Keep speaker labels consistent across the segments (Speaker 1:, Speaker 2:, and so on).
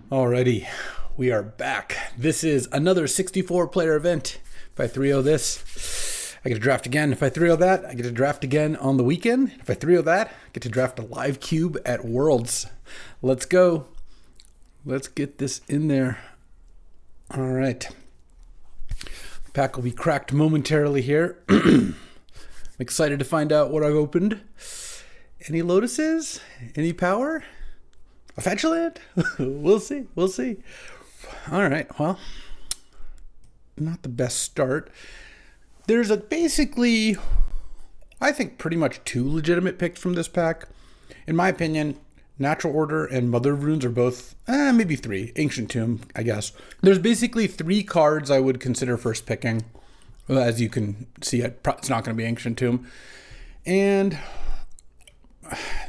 Speaker 1: Alrighty, we are back. This is another 64 player event. If I 3-0 this, I get to draft again. If I 3-0 that, I get to draft again on the weekend. If I 3-0 that, I get to draft a live cube at Worlds. Let's go. Let's get this in there. Alright. The pack will be cracked momentarily here. I'm excited to find out what I've opened. Any lotuses? Any power? A fetch land? We'll see. We'll see. All right. Well, not the best start. There's basically, I think, pretty much two legitimate picks from this pack. In my opinion, Natural Order and Mother of Runes are both, maybe three. Ancient Tomb, I guess. There's basically three cards I would consider first picking. Well, as you can see, it's not going to be Ancient Tomb. And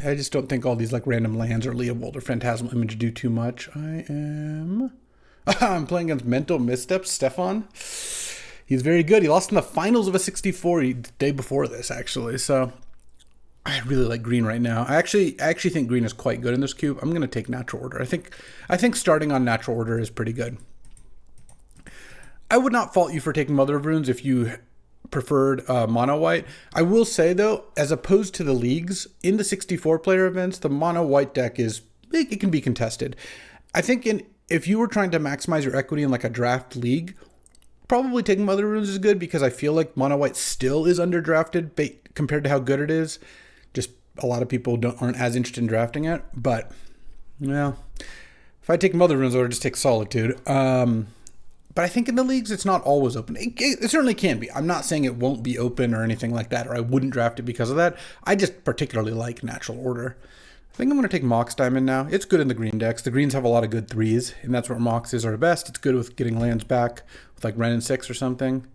Speaker 1: I just don't think all these like random lands or Leovold or Phantasmal Image do too much. I'm playing against Mental Missteps, Stefan. He's very good. He lost in the finals of a 64 the day before this, actually. So I really like green right now. I actually think green is quite good in this cube. I'm going to take Natural Order. I think starting on Natural Order is pretty good. I would not fault you for taking Mother of Runes if you preferred mono white. I will say though, as opposed to the leagues, in the 64 player events, the mono white deck it can be contested. I think if you were trying to maximize your equity in like a draft league, probably taking Mother of Runes is good because I feel like mono white still is underdrafted compared to how good it is. Just a lot of people aren't as interested in drafting it, but if I take Mother of Runes, I would just take Solitude. But I think in the leagues, it's not always open. It certainly can be. I'm not saying it won't be open or anything like that, or I wouldn't draft it because of that. I just particularly like Natural Order. I think I'm going to take Mox Diamond now. It's good in the green decks. The greens have a lot of good threes, and that's where Moxes are best. It's good with getting lands back with like Ren and 6 or something.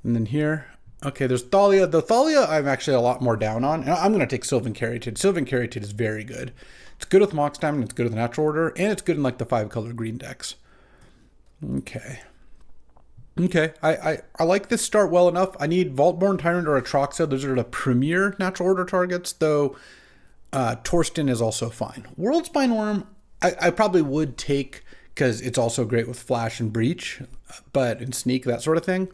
Speaker 1: And then here, okay, there's Thalia. The Thalia I'm actually a lot more down on. And I'm going to take Sylvan Caryatid. Sylvan Caryatid is very good. It's good with Mox Diamond, it's good with Natural Order, and it's good in like the 5-color green decks. Okay, I like this start well enough. I need Vaultborn Tyrant or Atraxa. Those are the premier Natural Order targets, though Torsten is also fine. World Spine Worm, I probably would take because it's also great with Flash and Breach, but in Sneak, that sort of thing.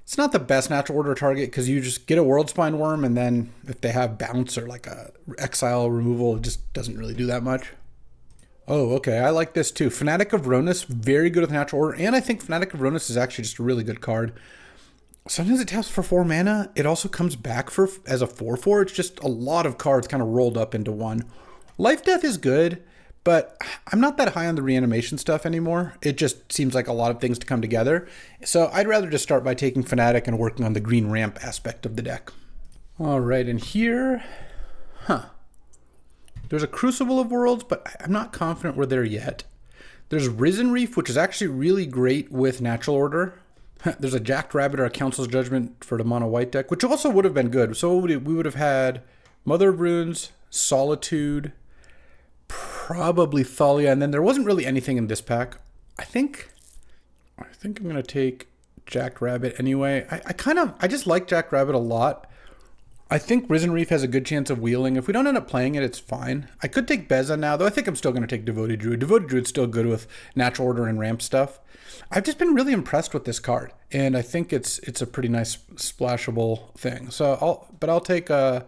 Speaker 1: It's not the best Natural Order target because you just get a World Spine Worm, and then if they have Bounce or like a Exile removal, it just doesn't really do that much. Oh, okay. I like this too. Fanatic of Ronus, very good with Natural Order. And I think Fanatic of Ronus is actually just a really good card. Sometimes it taps for 4 mana. It also comes back as a 4/4. It's just a lot of cards kind of rolled up into one. Life Death is good, but I'm not that high on the reanimation stuff anymore. It just seems like a lot of things to come together. So I'd rather just start by taking Fanatic and working on the green ramp aspect of the deck. All right, and here, there's a Crucible of Worlds, but I'm not confident we're there yet. There's Risen Reef, which is actually really great with Natural Order. There's a Jacked Rabbit or a Council's Judgment for the mono white deck, which also would have been good. So we would have had Mother of Runes, Solitude, probably Thalia, and then there wasn't really anything in this pack. I think I'm going to take Jacked Rabbit anyway. I just like Jacked Rabbit a lot. I think Risen Reef has a good chance of wheeling. If we don't end up playing it, it's fine. I could take Beza now, though I think I'm still going to take Devoted Druid. Devoted Druid's still good with Natural Order and ramp stuff. I've just been really impressed with this card, and I think it's a pretty nice splashable thing. So I'll take a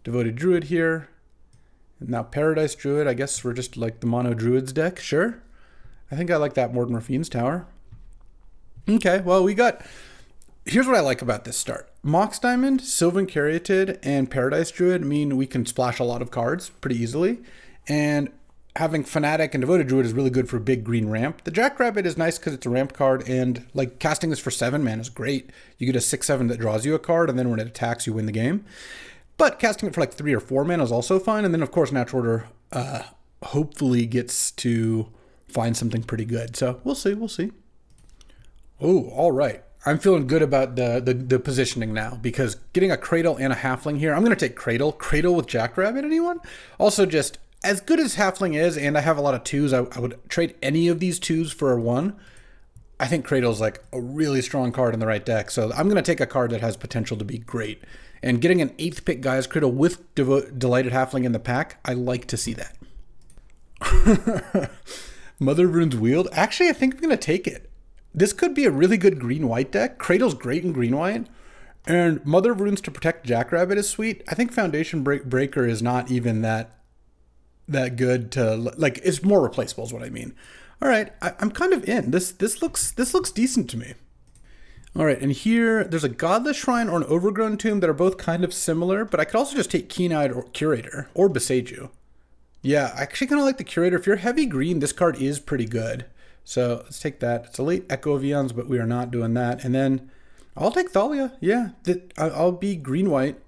Speaker 1: Devoted Druid here. And now Paradise Druid. I guess we're just like the Mono Druids deck. Sure. I think I like that more than Morphine's Tower. Okay, well, here's what I like about this start. Mox Diamond, Sylvan Caryatid, and Paradise Druid mean we can splash a lot of cards pretty easily. And having Fanatic and Devoted Druid is really good for big green ramp. The Jackrabbit is nice because it's a ramp card, and like casting this for 7 mana is great. You get a 6/7 that draws you a card, and then when it attacks, you win the game. But casting it for like 3 or 4 mana is also fine. And then, of course, Natural Order hopefully gets to find something pretty good. So we'll see. Oh, all right. I'm feeling good about the positioning now because getting a Cradle and a Halfling here, I'm going to take Cradle. Cradle with Jackrabbit, anyone? Also, just as good as Halfling is, and I have a lot of 2s, I would trade any of these 2s for a 1. I think Cradle's like a really strong card in the right deck, so I'm going to take a card that has potential to be great. And getting an 8th pick Gaia's Cradle with Delighted Halfling in the pack, I like to see that. Mother of Runes Wield. Actually, I think I'm going to take it. This could be a really good green-white deck. Cradle's great in green-white. And Mother of Runes to protect Jackrabbit is sweet. I think Foundation Breaker is not even that good to... Like, it's more replaceable is what I mean. All right, I'm kind of in. This looks decent to me. All right, and here there's a Godless Shrine or an Overgrown Tomb that are both kind of similar, but I could also just take Keen-Eyed or Curator or Beseiju. Yeah, I actually kind of like the Curator. If you're heavy green, this card is pretty good. So let's take that. It's a late Echo of Eons, but we are not doing that. And then I'll take Thalia. Yeah, I'll be green-white.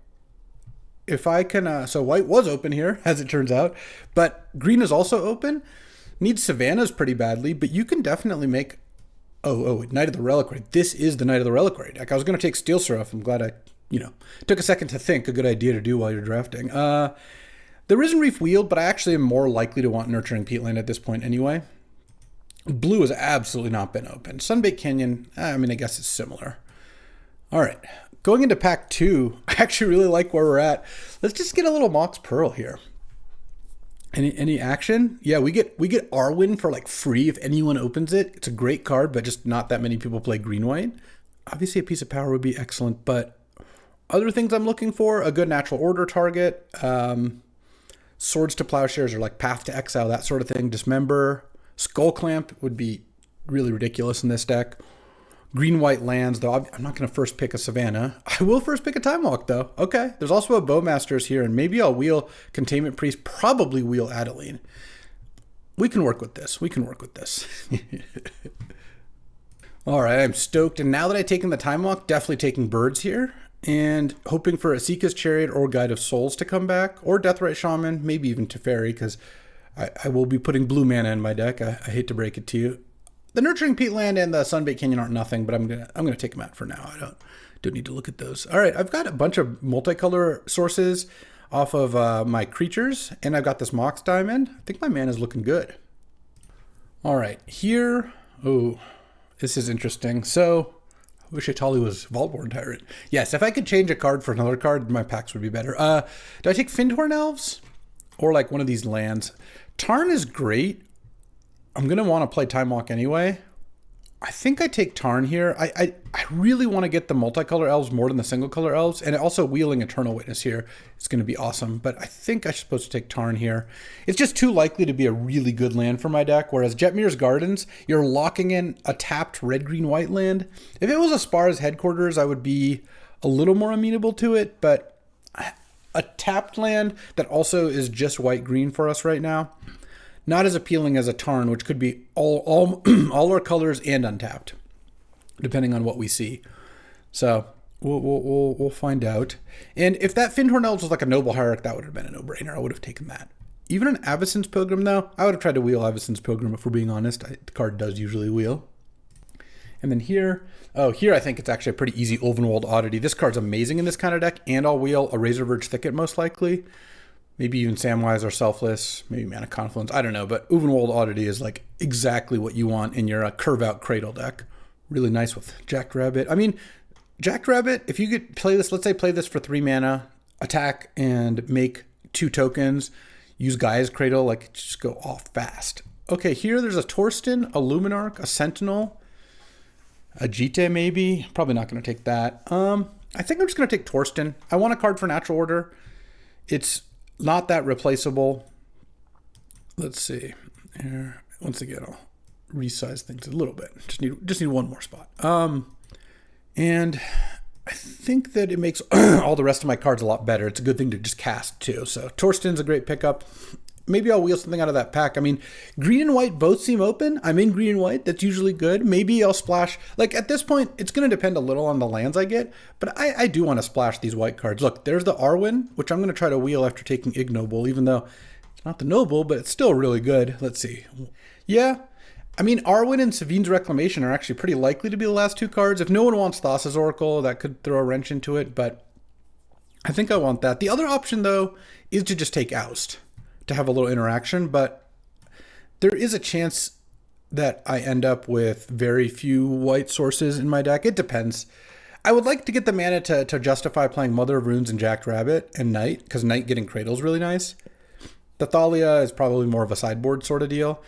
Speaker 1: If I can, so white was open here, as it turns out, but green is also open. Needs Savannahs pretty badly, but you can definitely make, Knight of the Reliquary. This is the Knight of the Reliquary deck. I was going to take Steel Seraph. I'm glad I, took a second to think, a good idea to do while you're drafting. The Risen Reef Wield, but I actually am more likely to want Nurturing Peatland at this point anyway. Blue has absolutely not been open. Sunbaked Canyon, I guess it's similar. All right, going into pack 2, I actually really like where we're at. Let's just get a little Mox Pearl here. Any action? Yeah, we get Arwen for like free if anyone opens it. It's a great card, but just not that many people play green-white. Obviously, a Piece of Power would be excellent, but other things I'm looking for, a good Natural Order target, Swords to Plowshares or like Path to Exile, that sort of thing. Dismember. Skull Clamp would be really ridiculous in this deck. Green-white lands, though. I'm not going to first pick a Savannah. I will first pick a Time Walk, though. Okay. There's also a Bowmasters here, and maybe I'll wheel Containment Priest, probably wheel Adeline. We can work with this. All right, I'm stoked. And now that I've taken the Time Walk, definitely taking Birds here. And hoping for Asika's Chariot or Guide of Souls to come back, or Deathrite Shaman, maybe even Teferi, because I will be putting blue mana in my deck. I hate to break it to you. The Nurturing Peatland and the Sunbaked Canyon aren't nothing, but I'm gonna take them out for now. I don't need to look at those. All right, I've got a bunch of multicolor sources off of my creatures, and I've got this Mox Diamond. I think my mana's looking good. All right, here, this is interesting. So, I wish Atali was Vaultborn Tyrant. Yes, if I could change a card for another card, my packs would be better. Do I take Findhorn Elves? Or like one of these lands? Tarn is great. I'm going to want to play Time Walk anyway. I think I take Tarn here. I really want to get the multicolor elves more than the single color elves. And also wheeling Eternal Witness here is going to be awesome. But I think I'm supposed to take Tarn here. It's just too likely to be a really good land for my deck. Whereas Jetmir's Gardens, you're locking in a tapped red-green-white land. If it was a Spar's Headquarters, I would be a little more amenable to it. But a tapped land that also is just white-green for us right now, not as appealing as a Tarn, which could be all our colors and untapped, depending on what we see. So we'll find out. And if that Findhorn Elves was like a Noble Hierarch, that would have been a no-brainer. I would have taken that. Even an Avacyn's Pilgrim, though, I would have tried to wheel Avacyn's Pilgrim, if we're being honest. The card does usually wheel. And then here, here I think it's actually a pretty easy Ulvenwald Oddity. This card's amazing in this kind of deck, and I'll wheel a Razorverge Thicket most likely. Maybe even Samwise or Selfless, maybe Mana Confluence, I don't know, but Ulvenwald Oddity is like exactly what you want in your curve-out Cradle deck. Really nice with Jackrabbit. I mean, Jackrabbit, if you could play this, let's say play this for 3 mana, attack and make 2 tokens, use Gaia's Cradle, like just go off fast. Okay, here there's a Torsten, a Luminarch, a Sentinel, a Jite maybe. Probably not going to take that. I think I'm just going to take Torsten. I want a card for Natural Order. It's not that replaceable. Let's see. Here, once again, I'll resize things a little bit. Just need one more spot. And I think that it makes all the rest of my cards a lot better. It's a good thing to just cast too. So Torsten's a great pickup. Maybe I'll wheel something out of that pack. I mean, green and white both seem open. I'm in green and white. That's usually good. Maybe I'll splash. Like at this point, it's going to depend a little on the lands I get, but I do want to splash these white cards. Look, there's the Arwen, which I'm going to try to wheel after taking Ignoble, even though it's not the Noble, but it's still really good. Let's see. Yeah. I mean, Arwen and Savine's Reclamation are actually pretty likely to be the last 2 cards. If no one wants Thassa's Oracle, that could throw a wrench into it, but I think I want that. The other option, though, is to just take Oust to have a little interaction, but there is a chance that I end up with very few white sources in my deck. It depends. I would like to get the mana to justify playing Mother of Runes and Jackrabbit and Knight, because Knight getting Cradle is really nice. The Thalia is probably more of a sideboard sort of deal.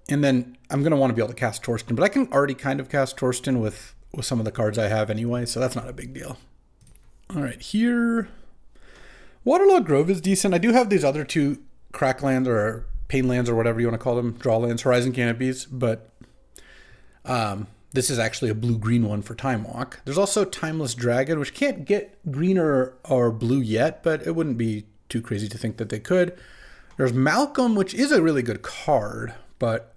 Speaker 1: And then I'm going to want to be able to cast Torsten, but I can already kind of cast Torsten with some of the cards I have anyway, so that's not a big deal. All right, here, Waterlogged Grove is decent. I do have these other two crack lands or pain lands or whatever you want to call them, draw lands, Horizon Canopies, but this is actually a blue-green one for Time Walk. There's also Timeless Dragon, which can't get green or blue yet, but it wouldn't be too crazy to think that they could. There's Malcolm, which is a really good card, but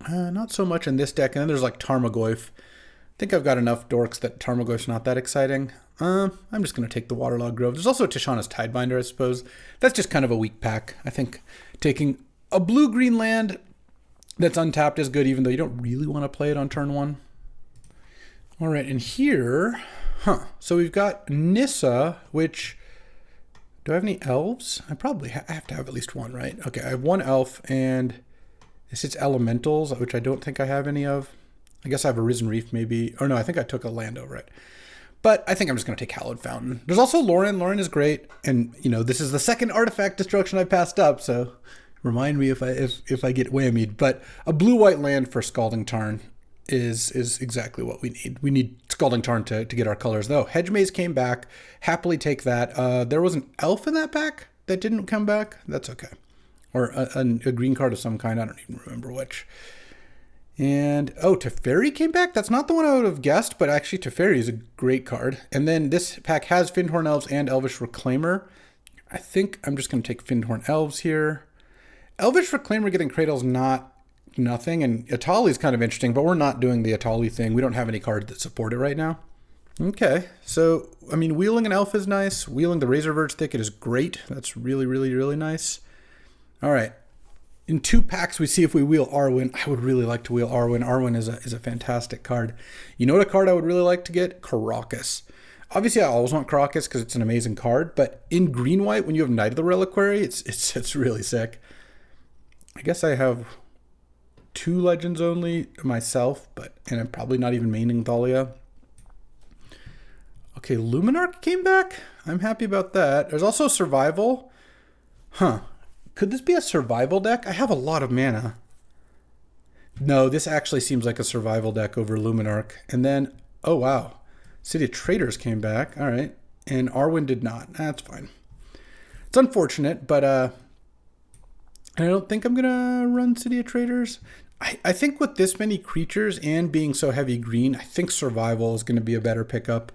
Speaker 1: not so much in this deck. And then there's like Tarmogoyf. I think I've got enough dorks that Tarmogoyf's not that exciting. I'm just going to take the Waterlogged Grove. There's also Tishana's Tidebinder, I suppose. That's just kind of a weak pack. I think taking a blue-green land that's untapped is good, even though you don't really want to play it on turn one. All right, and here, so we've got Nissa, which, do I have any elves? I probably have to have at least one, right? Okay, I have one elf, and this is elementals, which I don't think I have any of. I guess I have a Risen Reef, maybe. Or no, I think I took a land over it. But I think I'm just going to take Hallowed Fountain. There's also Lauren. Lauren is great, and you know this is the second artifact destruction I passed up, so remind me if I get whammied. But a blue-white land for Scalding Tarn is exactly what we need. We need Scalding Tarn to get our colors, though. Hedge Maze came back. Happily take that. There was an elf in that pack that didn't come back. That's okay. Or a green card of some kind. I don't even remember which. And, oh, Teferi came back? That's not the one I would have guessed, but actually Teferi is a great card. And then this pack has Fyndhorn Elves and Elvish Reclaimer. I think I'm just going to take Fyndhorn Elves here. Elvish Reclaimer getting Cradle's not nothing, and Atali is kind of interesting, but we're not doing the Atali thing. We don't have any cards that support it right now. Okay, so, I mean, wheeling an elf is nice. Wheeling the Razorverge Thicket is great. That's really, really, really nice. All right. In two packs, we see if we wheel Arwen. I would really like to wheel Arwen. Arwen is a fantastic card. You know what a card I would really like to get? Karakas. Obviously, I always want Karakas because it's an amazing card, but in green-white, when you have Knight of the Reliquary, it's really sick. I guess I have 2 legends only myself, and I'm probably not even maining Thalia. Okay, Luminarch came back. I'm happy about that. There's also Survival. Could this be a survival deck? I have a lot of mana. No, this actually seems like a survival deck over Luminarch. And then, oh wow, City of Traders came back. All right, and Arwen did not. That's fine. It's unfortunate, but I don't think I'm gonna run City of Traders. I think with this many creatures and being so heavy green, I think survival is going to be a better pickup.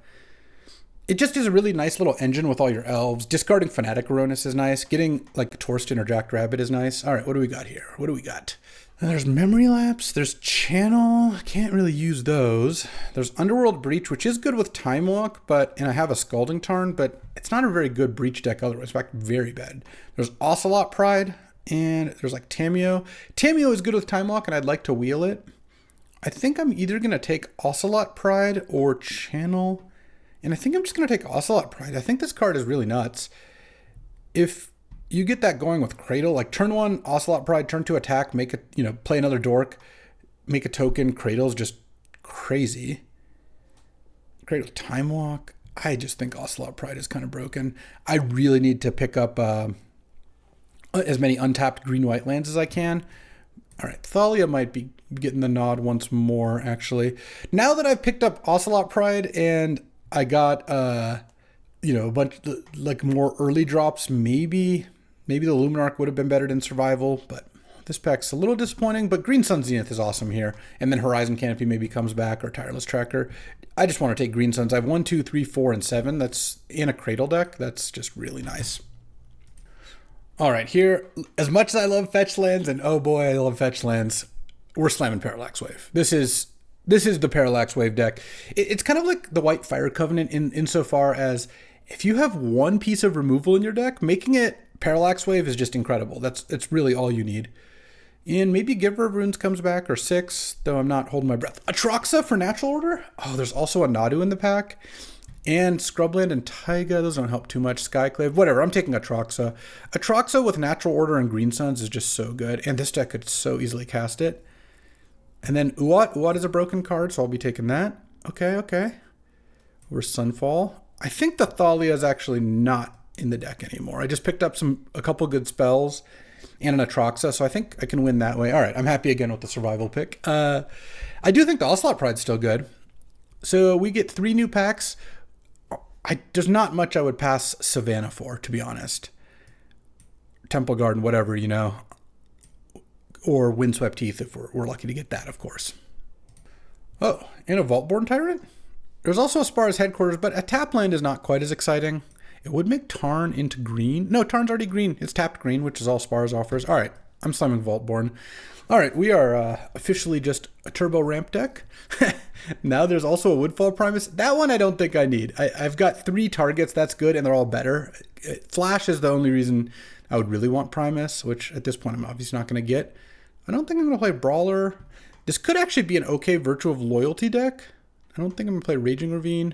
Speaker 1: It just is a really nice little engine with all your elves. Discarding Fanatic Aronis is nice. Getting like Torsten or Jackrabbit is nice. All right, what do we got here? What do we got? There's Memory Lapse. There's Channel. Can't really use those. There's Underworld Breach, which is good with Time Walk, and I have a Scalding Tarn, but it's not a very good Breach deck otherwise. In fact, very bad. There's Ocelot Pride, and there's like Tameo. Tameo is good with Time Walk, and I'd like to wheel it. I think I'm either going to take Ocelot Pride or Channel. And I think I'm just going to take Ocelot Pride. I think this card is really nuts. If you get that going with Cradle, like turn 1, Ocelot Pride, turn 2, attack, make it, play another dork, make a token. Cradle's just crazy. Cradle Time Walk. I just think Ocelot Pride is kind of broken. I really need to pick up as many untapped green-white lands as I can. All right, Thalia might be getting the nod once more, actually. Now that I've picked up Ocelot Pride and I got, a bunch like more early drops. Maybe the Luminarch would have been better than Survival, but this pack's a little disappointing. But Green Sun Zenith is awesome here, and then Horizon Canopy maybe comes back or Tireless Tracker. I just want to take Green Suns. I have 1, 2, 3, 4, and 7. That's in a Cradle deck. That's just really nice. All right, here, as much as I love fetch lands, and oh boy, I love fetch lands, we're slamming Parallax Wave. This is the Parallax Wave deck. It's kind of like the White Fire Covenant insofar as if you have one piece of removal in your deck, making it Parallax Wave is just incredible. It's really all you need. And maybe Giver of Runes comes back, or 6, though I'm not holding my breath. Atraxa for Natural Order? Oh, there's also a Nadu in the pack. And Scrubland and Taiga, those don't help too much. Skyclave, whatever, I'm taking Atraxa. Atraxa with Natural Order and Green Suns is just so good. And this deck could so easily cast it. And then Uat. Uat is a broken card, so I'll be taking that. Okay. Or Sunfall. I think the Thalia is actually not in the deck anymore. I just picked up a couple good spells and an Atraxa, so I think I can win that way. All right, I'm happy again with the survival pick. I do think the Ocelot Pride's still good. So we get 3 new packs. There's not much I would pass Savannah for, to be honest. Temple Garden, whatever, you know. Or Windswept Heath if we're lucky to get that, of course. Oh, and a Vaultborn Tyrant? There's also a Spar's Headquarters, but a tap land is not quite as exciting. It would make Tarn into green. No, Tarn's already green. It's tapped green, which is all Spar's offers. All right, I'm slamming Vaultborn. All right, we are officially just a turbo ramp deck. Now there's also a Woodfall Primus. That one I don't think I need. I've got 3 targets. That's good, and they're all better. Flash is the only reason I would really want Primus, which at this point I'm obviously not going to get. I don't think I'm going to play Brawler. This could actually be an okay Virtue of Loyalty deck. I don't think I'm going to play Raging Ravine.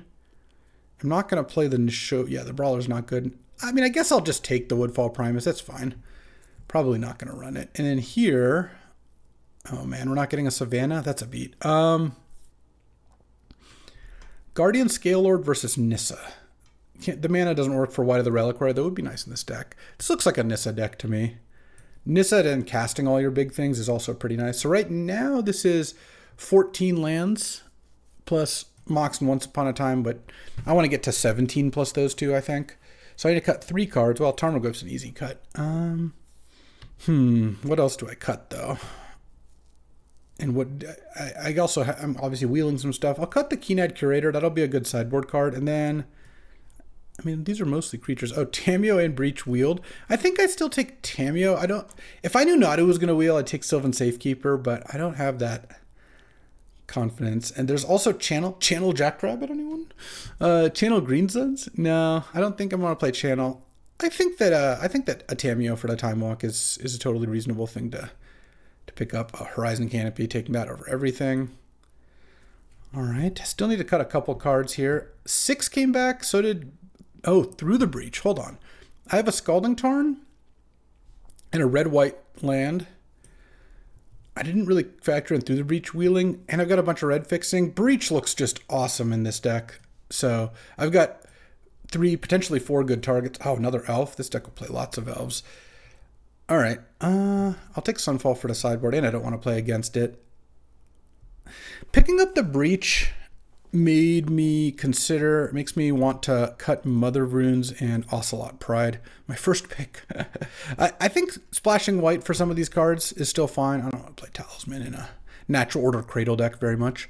Speaker 1: I'm not going to play the show. Yeah, the Brawler's not good. I mean, I guess I'll just take the Woodfall Primus. That's fine. Probably not going to run it. And then here, oh man, we're not getting a Savannah. That's a beat. Guardian Scalelord versus Nissa. The mana doesn't work for White of the Reliquary. That would be nice in this deck. This looks like a Nissa deck to me. Nissa and casting all your big things is also pretty nice. So right now this is 14 lands plus Mox and Once Upon a Time, but I want to get to 17 plus those 2, I think. So I need to cut 3 cards. Well, Tarmogoyf's an easy cut. What else do I cut though? And what I also I'm obviously wheeling some stuff. I'll cut the Keen-Eyed Curator. That'll be a good sideboard card. And then, I mean, these are mostly creatures. Oh, Tameo and Breach wheeled. I think I'd still take Tameo. If I knew Nadu was going to wheel, I'd take Sylvan Safekeeper, but I don't have that confidence. And there's also Channel Jackrabbit, anyone? Channel Green Suns? No, I don't think I'm going to play Channel. I think that a Tameo for the Time Walk is a totally reasonable thing to pick up. A Horizon Canopy, taking that over everything. All right, still need to cut a couple cards here. 6 came back, so did... Oh, Through the Breach. Hold on. I have a Scalding Tarn and a red-white land. I didn't really factor in Through the Breach wheeling, and I've got a bunch of red fixing. Breach looks just awesome in this deck. So I've got 3, potentially 4 good targets. Oh, another elf. This deck will play lots of elves. All right. I'll take Sunfall for the sideboard, and I don't want to play against it. Picking up the Breach makes me want to cut Mother of Runes and Ocelot Pride. My first pick. I think splashing white for some of these cards is still fine. I don't want to play Talisman in a Natural Order Cradle deck very much,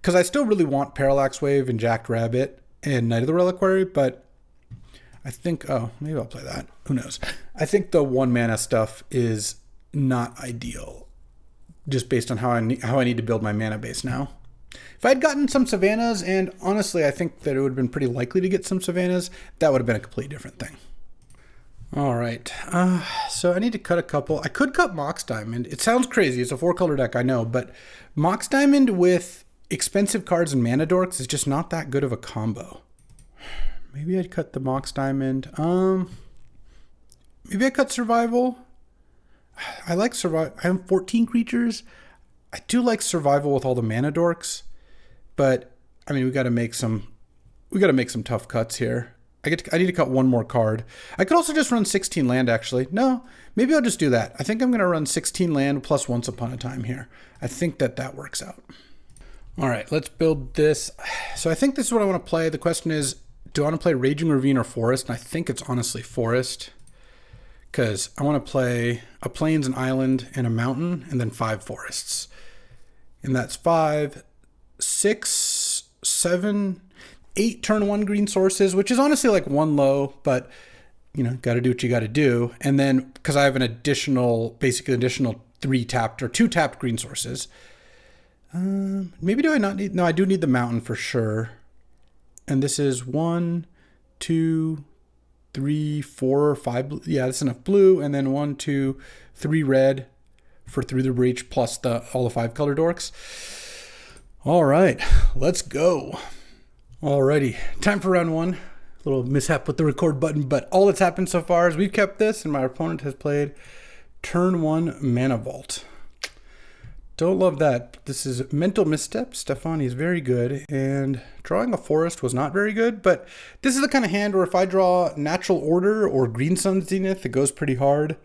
Speaker 1: because I still really want Parallax Wave and Jacked Rabbit and Knight of the Reliquary, but I think, maybe I'll play that. Who knows? I think the 1 mana stuff is not ideal, just based on how I need to build my mana base now. If I'd gotten some Savannahs, and honestly, I think that it would have been pretty likely to get some Savannahs, that would have been a completely different thing. All right. So I need to cut a couple. I could cut Mox Diamond. It sounds crazy. It's a 4-color deck, I know, but Mox Diamond with expensive cards and Mana Dorks is just not that good of a combo. Maybe I'd cut the Mox Diamond. Maybe I cut Survival. I like Survival. I have 14 creatures. I do like Survival with all the Mana Dorks, but I mean, we got to make some tough cuts here. I need to cut 1 more card. I could also just run 16 land, actually. No, maybe I'll just do that. I think I'm going to run 16 land plus Once Upon a Time here. I think that works out. All right, let's build this. So I think this is what I want to play. The question is, do I want to play Raging Ravine or Forest? And I think it's honestly Forest, because I want to play a Plains, an Island, and a Mountain, and then 5 forests. And that's 5, 6, 7, 8 turn 1 green sources, which is honestly like 1 low, but you know, got to do what you got to do. And then because I have basically additional 3 tapped or 2 tapped green sources. Maybe do I not need? No, I do need the Mountain for sure. And this is 1, 2, 3, 4, 5. Yeah, that's enough blue. And then 1, 2, 3 red for Through the Breach plus all the 5 color dorks. All right, let's go. Alrighty, time for round 1. A little mishap with the record button, but all that's happened so far is we've kept this, and my opponent has played turn 1 Mana Vault. Don't love that. This is Mental Misstep. Stefani is very good, and drawing a forest was not very good, but this is the kind of hand where if I draw Natural Order or Green Sun Zenith, it goes pretty hard.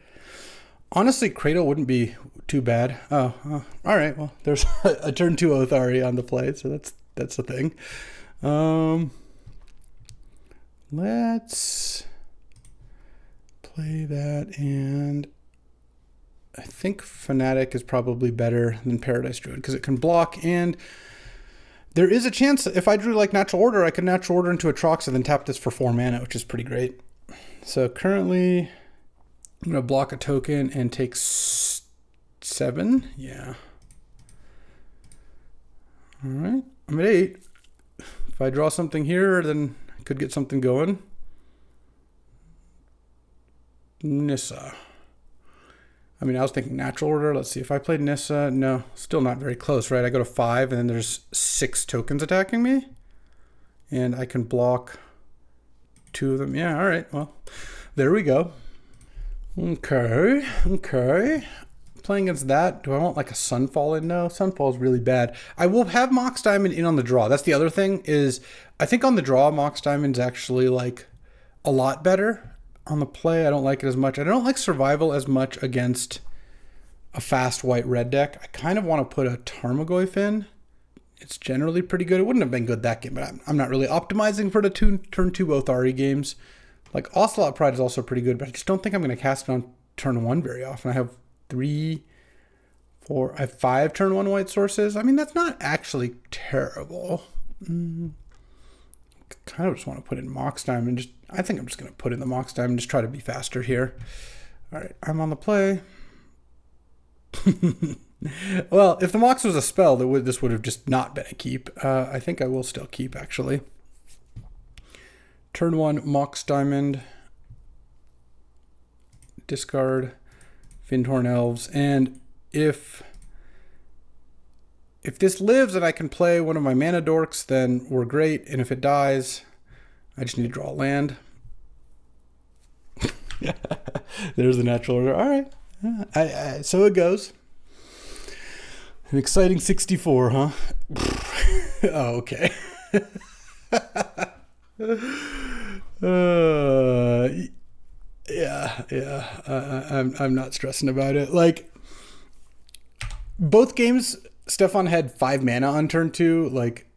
Speaker 1: Honestly, Cradle wouldn't be too bad. Oh, all right. Well, there's a turn 2 Othari on the play, so that's the thing. Let's play that, and I think Fanatic is probably better than Paradise Druid because it can block, and there is a chance if I drew like Natural Order, I could Natural Order into a Trox and then tap this for 4 mana, which is pretty great. So currently, I'm going to block a token and take 7. Yeah. All right. I'm at 8. If I draw something here, then I could get something going. Nissa. I mean, I was thinking Natural Order. Let's see. If I played Nissa, no, still not very close, right? I go to 5, and then there's 6 tokens attacking me. And I can block 2 of them. Yeah, all right. Well, there we go. Okay. Playing against that, do I want like a Sunfall in? No, Sunfall is really bad. I will have Mox Diamond in on the draw. That's the other thing is I think on the draw, Mox Diamond's actually like a lot better. On the play, I don't like it as much. I don't like Survival as much against a fast white-red deck. I kind of want to put a Tarmogoyf in. It's generally pretty good. It wouldn't have been good that game, but I'm not really optimizing for the turn 2 Othari games. Like Ocelot Pride is also pretty good, but I just don't think I'm going to cast it on turn 1 very often. I have 5 turn 1 white sources. I mean, that's not actually terrible. Kind of just want to put in Mox Diamond. I think I'm just going to put in the Mox Diamond and just try to be faster here. All right, I'm on the play. Well, if the Mox was a spell, this would have just not been a keep. I think I will still keep, actually. Turn 1, Mox Diamond. Discard Findhorn Elves. And if this lives and I can play one of my mana dorks, then we're great. And if it dies, I just need to draw a land. There's the Natural Order. All right. So it goes. An exciting 64, huh? Oh, okay. I'm not stressing about it. Like, both games, Stefan had 5 mana on turn 2. Like,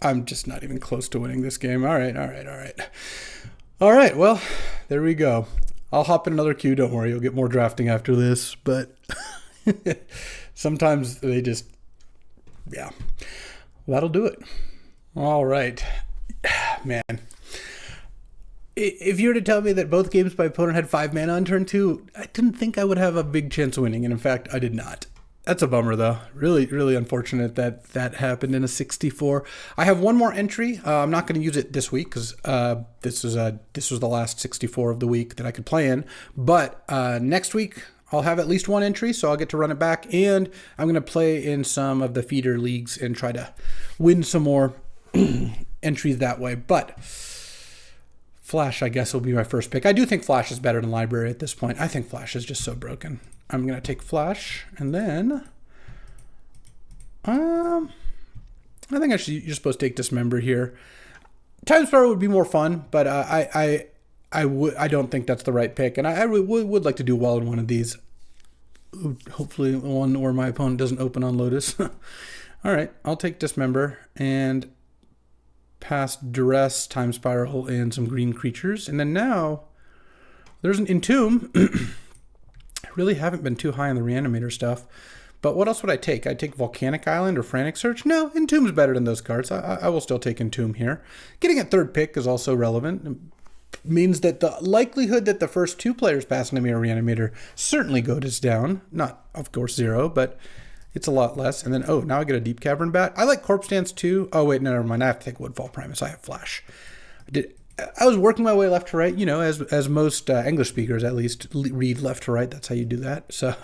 Speaker 1: I'm just not even close to winning this game. All right. Well, there we go. I'll hop in another queue. Don't worry. You'll get more drafting after this. But sometimes they just, yeah, that'll do it. All right, man. If you were to tell me that both games my opponent had 5 mana on turn 2, I didn't think I would have a big chance of winning. And in fact, I did not. That's a bummer, though. Really, really unfortunate that happened in a 64. I have one more entry. I'm not going to use it this week because this was the last 64 of the week that I could play in. But next week, I'll have at least one entry, so I'll get to run it back. And I'm going to play in some of the feeder leagues and try to win some more entries that way. But Flash, I guess, will be my first pick. I do think Flash is better than Library at this point. I think Flash is just so broken. I'm going to take Flash, and then I think you're supposed to take Dismember here. Time Spiral would be more fun, but I don't think that's the right pick, and I would like to do well in one of these. Hopefully one where my opponent doesn't open on Lotus. All right, I'll take Dismember and pass Duress, Time Spiral, and some green creatures. And then now there's an Entomb. I really haven't been too high on the Reanimator stuff. But what else would I take? I'd take Volcanic Island or Frantic Search? No, Entomb's better than those cards. I will still take Entomb here. Getting a third pick is also relevant. It means that the likelihood that the first 2 players passing to me a Reanimator certainly goes down. Not, of course, 0, but it's a lot less. And then, now I get a Deep Cavern Bat. I like Corpse Dance too. Oh, wait, no, never mind. I have to take Woodfall Primus. I have Flash. I was working my way left to right, as most English speakers at least read left to right. That's how you do that. So,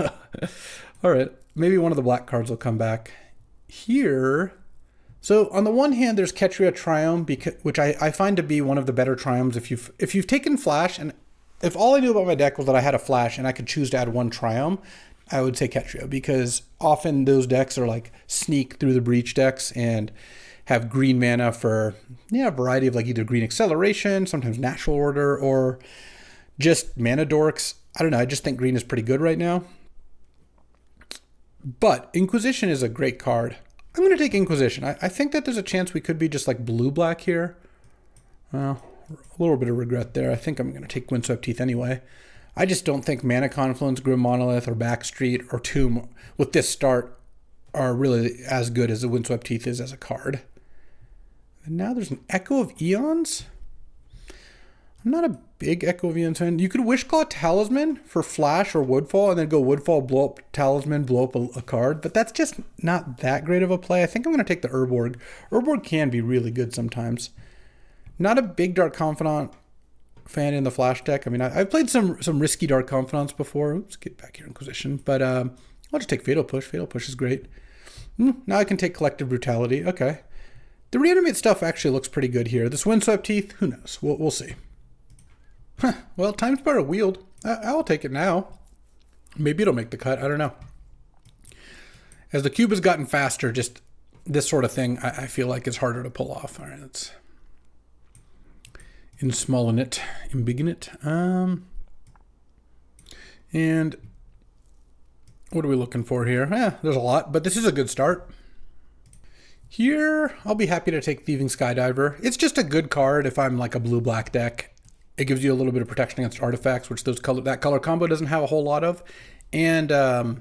Speaker 1: all right. Maybe one of the black cards will come back here. So on the one hand, there's Ketria Triome, which I find to be one of the better Triomes. If you've taken Flash, and if all I knew about my deck was that I had a Flash and I could choose to add one Triome, I would say Ketrio, because often those decks are like sneak through the breach decks and have green mana for a variety of like either green acceleration, sometimes natural order, or just mana dorks. I don't know. I just think green is pretty good right now. But Inquisition is a great card. I'm going to take Inquisition. I think that there's a chance we could be just like blue-black here. Well, a little bit of regret there. I think I'm going to take Windswept Teeth anyway. I just don't think Mana Confluence, Grim Monolith, or Backstreet, or Tomb with this start are really as good as the Windswept Teeth is as a card. And now there's an Echo of Eons. I'm not a big Echo of Eons fan. You could Wishclaw Talisman for Flash or Woodfall, and then go Woodfall, blow up Talisman, blow up a card. But that's just not that great of a play. I think I'm going to take the Urborg. Urborg can be really good sometimes. Not a big Dark Confidant fan in the Flash deck. I mean, I've played some risky Dark Confidants before. Oops, get back here, Inquisition. But I'll just take Fatal Push. Fatal Push is great. Now I can take Collective Brutality. Okay. The Reanimate stuff actually looks pretty good here. This Windswept Teeth, who knows? We'll see. Well, Time Spiral Wield. I'll take it now. Maybe it'll make the cut. I don't know. As the cube has gotten faster, just this sort of thing, I feel like is harder to pull off. All right, let's ensmallen it, embiggen it. And what are we looking for here? There's a lot, but this is a good start. Here, I'll be happy to take Thieving Skydiver. It's just a good card if I'm like a blue-black deck. It gives you a little bit of protection against artifacts, which that color combo doesn't have a whole lot of. And I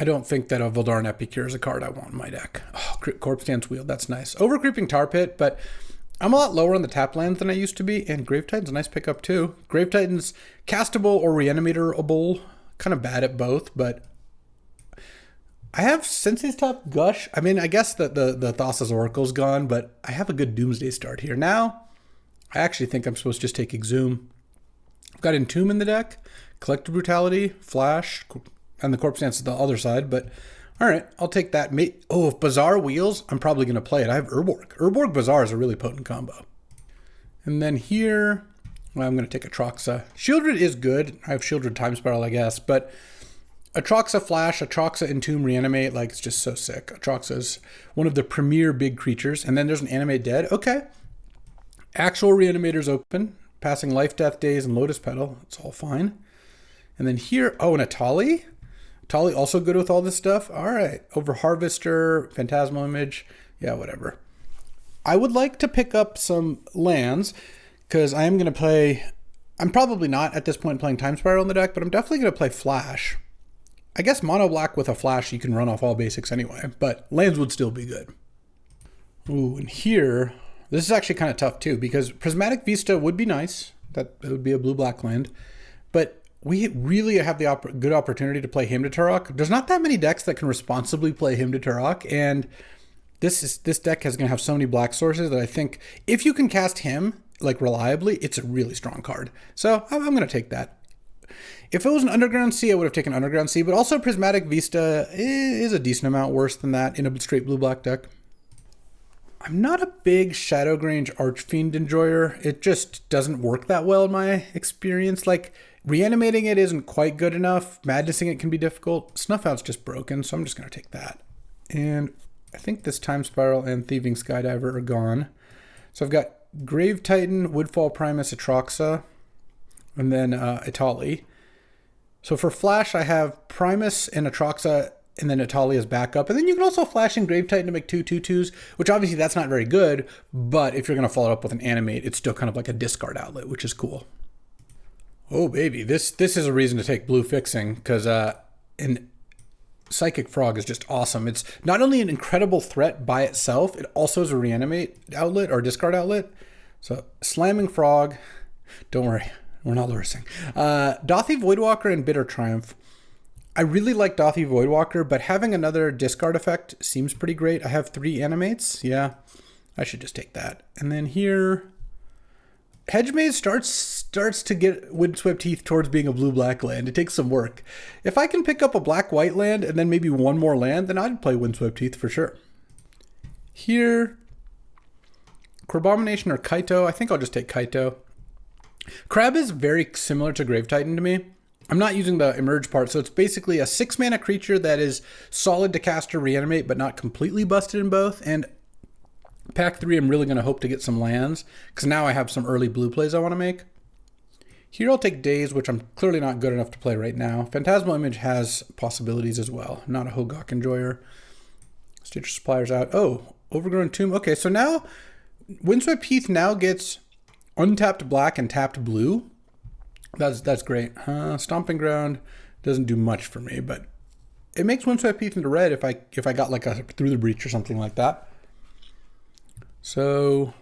Speaker 1: don't think that a Voldaren Epicure is a card I want in my deck. Oh, Corpse Dance Wheel, that's nice. Overcreeping Tar Pit, but I'm a lot lower on the tap lands than I used to be. And Grave Titan's a nice pickup too. Grave Titan's castable or reanimatorable. Kind of bad at both, but I have Sensei's Top Gush. I mean, I guess that the Thassa's Oracle's gone, but I have a good Doomsday start here. Now, I actually think I'm supposed to just take Exhume. I've got Entomb in the deck, Collective Brutality, Flash, and the Corpse Dance is the other side, but all right, I'll take that. If Bazaar Wheels, I'm probably going to play it. I have Urborg. Urborg Bazaar is a really potent combo. And then here, well, I'm going to take Atroxa. Shieldred is good. I have Shieldred Time Spiral, I guess, but Atroxa Flash, Atroxa Entomb Reanimate, like, it's just so sick. Atroxa is one of the premier big creatures, and then there's an Animate Dead. Okay. Actual Reanimators open, passing Life, Death, Days, and Lotus Petal. It's all fine. And then here, an Atali. Atali also good with all this stuff. All right. Over Harvester, Phantasmal Image. Yeah, whatever. I would like to pick up some lands because I am going to play... I'm probably not at this point playing Time Spiral in the deck, but I'm definitely going to play Flash. I guess Mono Black with a Flash, you can run off all basics anyway, but lands would still be good. Ooh, and here... This is actually kind of tough too, because Prismatic Vista would be nice. That would be a blue-black land. But we really have the good opportunity to play Hymn to Turok. There's not that many decks that can responsibly play Hymn to Turok, and this deck is going to have so many black sources that I think if you can cast him like reliably, it's a really strong card. So I'm going to take that. If it was an Underground Sea, I would have taken Underground Sea, but also Prismatic Vista is a decent amount worse than that in a straight blue-black deck. I'm not a big Shadowgrange Archfiend enjoyer. It just doesn't work that well in my experience. Like, reanimating it isn't quite good enough. Madnessing it can be difficult. Snuff Out's just broken, so I'm just going to take that. And I think this Time Spiral and Thieving Skydiver are gone. So I've got Grave Titan, Woodfall Primus, Atroxa, and then Atali. So for Flash, I have Primus and Atroxa, and then Atali as backup. And then you can also flash in Grave Titan to make 2/2/2s, which obviously that's not very good, but if you're going to follow it up with an Animate, it's still kind of like a discard outlet, which is cool. Oh, baby. This is a reason to take Blue Fixing, because Psychic Frog is just awesome. It's not only an incredible threat by itself, it also is a Reanimate outlet or discard outlet. So Slamming Frog, don't worry, we're not lursing. Dothy Voidwalker and Bitter Triumph. I really like Dothy Voidwalker, but having another discard effect seems pretty great. I have 3 Animates. Yeah, I should just take that. And then here, Hedge Maze starts to get Windswept Teeth towards being a blue-black land. It takes some work. If I can pick up a black-white land and then maybe one more land, then I'd play Windswept Teeth for sure. Here, Crabomination or Kaito. I think I'll just take Kaito. Crab is very similar to Grave Titan to me. I'm not using the emerge part, so it's basically a 6-mana creature that is solid to cast or reanimate, but not completely busted in both. And pack 3, I'm really going to hope to get some lands, because now I have some early blue plays I want to make. Here I'll take Daze, which I'm clearly not good enough to play right now. Phantasmal Image has possibilities as well. Not a Hogak Enjoyer. Stitcher Supplier's out. Oh, Overgrown Tomb. Okay, so now Windswept Heath now gets untapped black and tapped blue. That's great. Stomping Ground doesn't do much for me, but it makes Windswept Heath into red if I got like a Through the Breach or something like that. So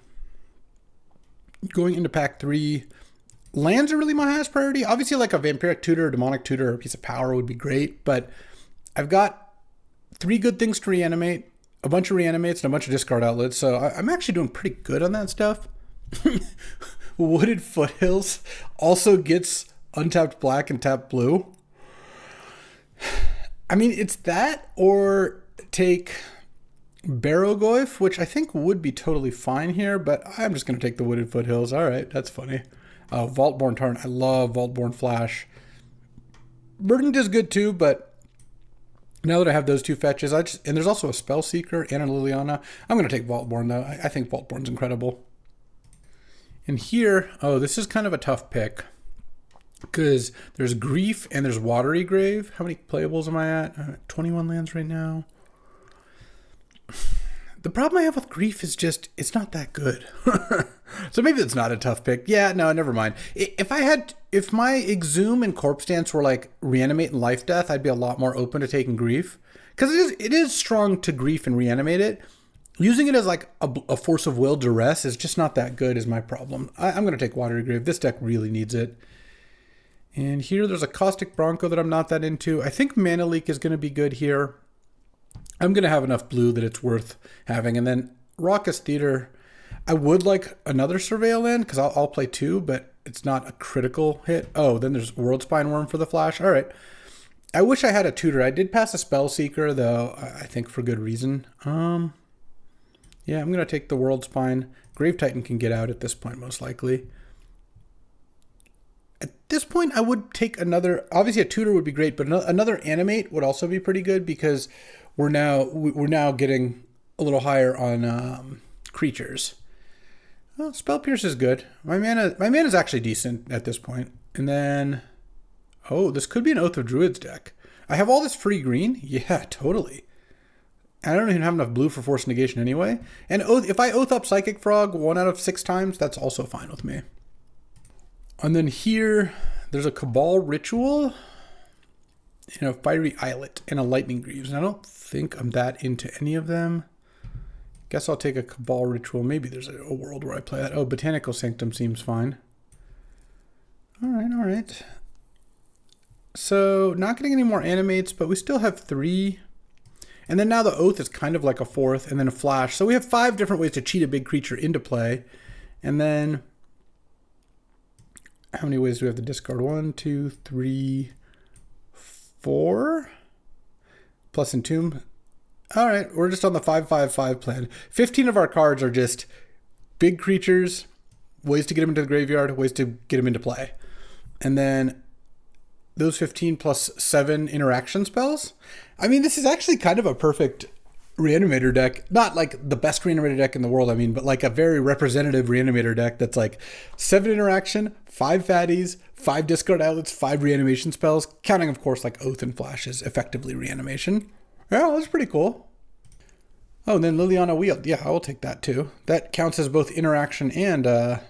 Speaker 1: going into pack 3, lands are really my highest priority. Obviously, like a Vampiric Tutor, Demonic Tutor, or a piece of power would be great, but I've got 3 good things to reanimate, a bunch of reanimates, and a bunch of discard outlets, so I'm actually doing pretty good on that stuff. Wooded Foothills also gets untapped black and tapped blue. I mean, it's that or take Barrowgoyf, which I think would be totally fine here, but I'm just going to take the Wooded Foothills. All right, that's funny. Vaultborn Tarn. I love Vaultborn Flash. Verdant is good too, but now that I have those 2 fetches, and there's also a Spellseeker and a Liliana. I'm going to take Vaultborn though. I think Vaultborn's incredible. And here, this is kind of a tough pick because there's Grief and there's Watery Grave. How many playables am I at? 21 lands right now. The problem I have with Grief is just, it's not that good. So maybe it's not a tough pick. Yeah, no, never mind. If my Exhume and Corpse Dance were like Reanimate and Life Death, I'd be a lot more open to taking Grief. Because it is strong to Grief and Reanimate it. Using it as like a Force of Will Duress is just not that good is my problem. I'm going to take Watery Grave. This deck really needs it. And here there's a Caustic Bronco that I'm not that into. I think Mana Leak is going to be good here. I'm going to have enough blue that it's worth having. And then Raucous Theater, I would like another Surveil land because I'll play 2, but it's not a critical hit. Oh, then there's Worldspine Worm for the flash. All right. I wish I had a tutor. I did pass a Spellseeker, though, I think for good reason. Yeah, I'm going to take the Worldspine. Grave Titan can get out at this point, most likely. At this point, I would take another... Obviously, a tutor would be great, but another Animate would also be pretty good because we're now getting a little higher on creatures. Well, Spell Pierce is good. My mana is actually decent at this point. And then... Oh, this could be an Oath of Druids deck. I have all this free green? Yeah, totally. I don't even have enough blue for Force Negation anyway. And if I Oath up Psychic Frog 1 out of 6 times, that's also fine with me. And then here, there's a Cabal Ritual, and a Fiery Islet, and a Lightning Greaves. And I don't think I'm that into any of them. Guess I'll take a Cabal Ritual. Maybe there's a world where I play that. Oh, Botanical Sanctum seems fine. All right. So, not getting any more Animates, but we still have 3. And then now the Oath is kind of like a 4th, and then a Flash. So we have 5 different ways to cheat a big creature into play. And then, how many ways do we have to discard? 1, 2, 3, 4. Plus Entomb. All right, we're just on the 5-5-5 plan. 15 of our cards are just big creatures, ways to get them into the graveyard, ways to get them into play. And then those 15 plus 7 interaction spells. I mean, this is actually kind of a perfect Reanimator deck. Not like the best Reanimator deck in the world, I mean, but like a very representative Reanimator deck that's like 7 interaction, 5 fatties, 5 discard outlets, 5 reanimation spells, counting, of course, like Oath and Flashes, effectively reanimation. Yeah, that's pretty cool. Oh, and then Liliana Wield. Yeah, I will take that too. That counts as both interaction and a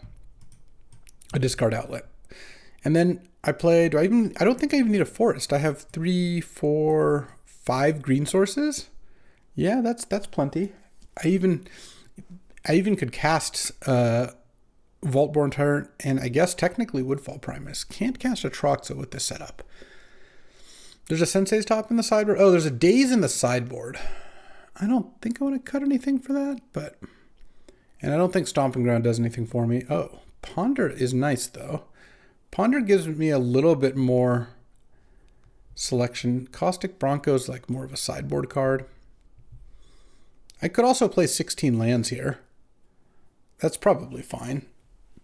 Speaker 1: discard outlet. And then I played, I don't think I even need a forest. I have 3, 4, 5 green sources. Yeah, that's plenty. I even could cast Vaultborn Tyrant and I guess technically Woodfall Primus. Can't cast a Troxa with this setup. There's a Sensei's Top in the sideboard. Oh, there's a Daze in the sideboard. I don't think I want to cut anything for that, but... And I don't think Stomping Ground does anything for me. Oh, Ponder is nice, though. Ponder gives me a little bit more selection. Caustic Bronco's like more of a sideboard card. I could also play 16 lands here. That's probably fine.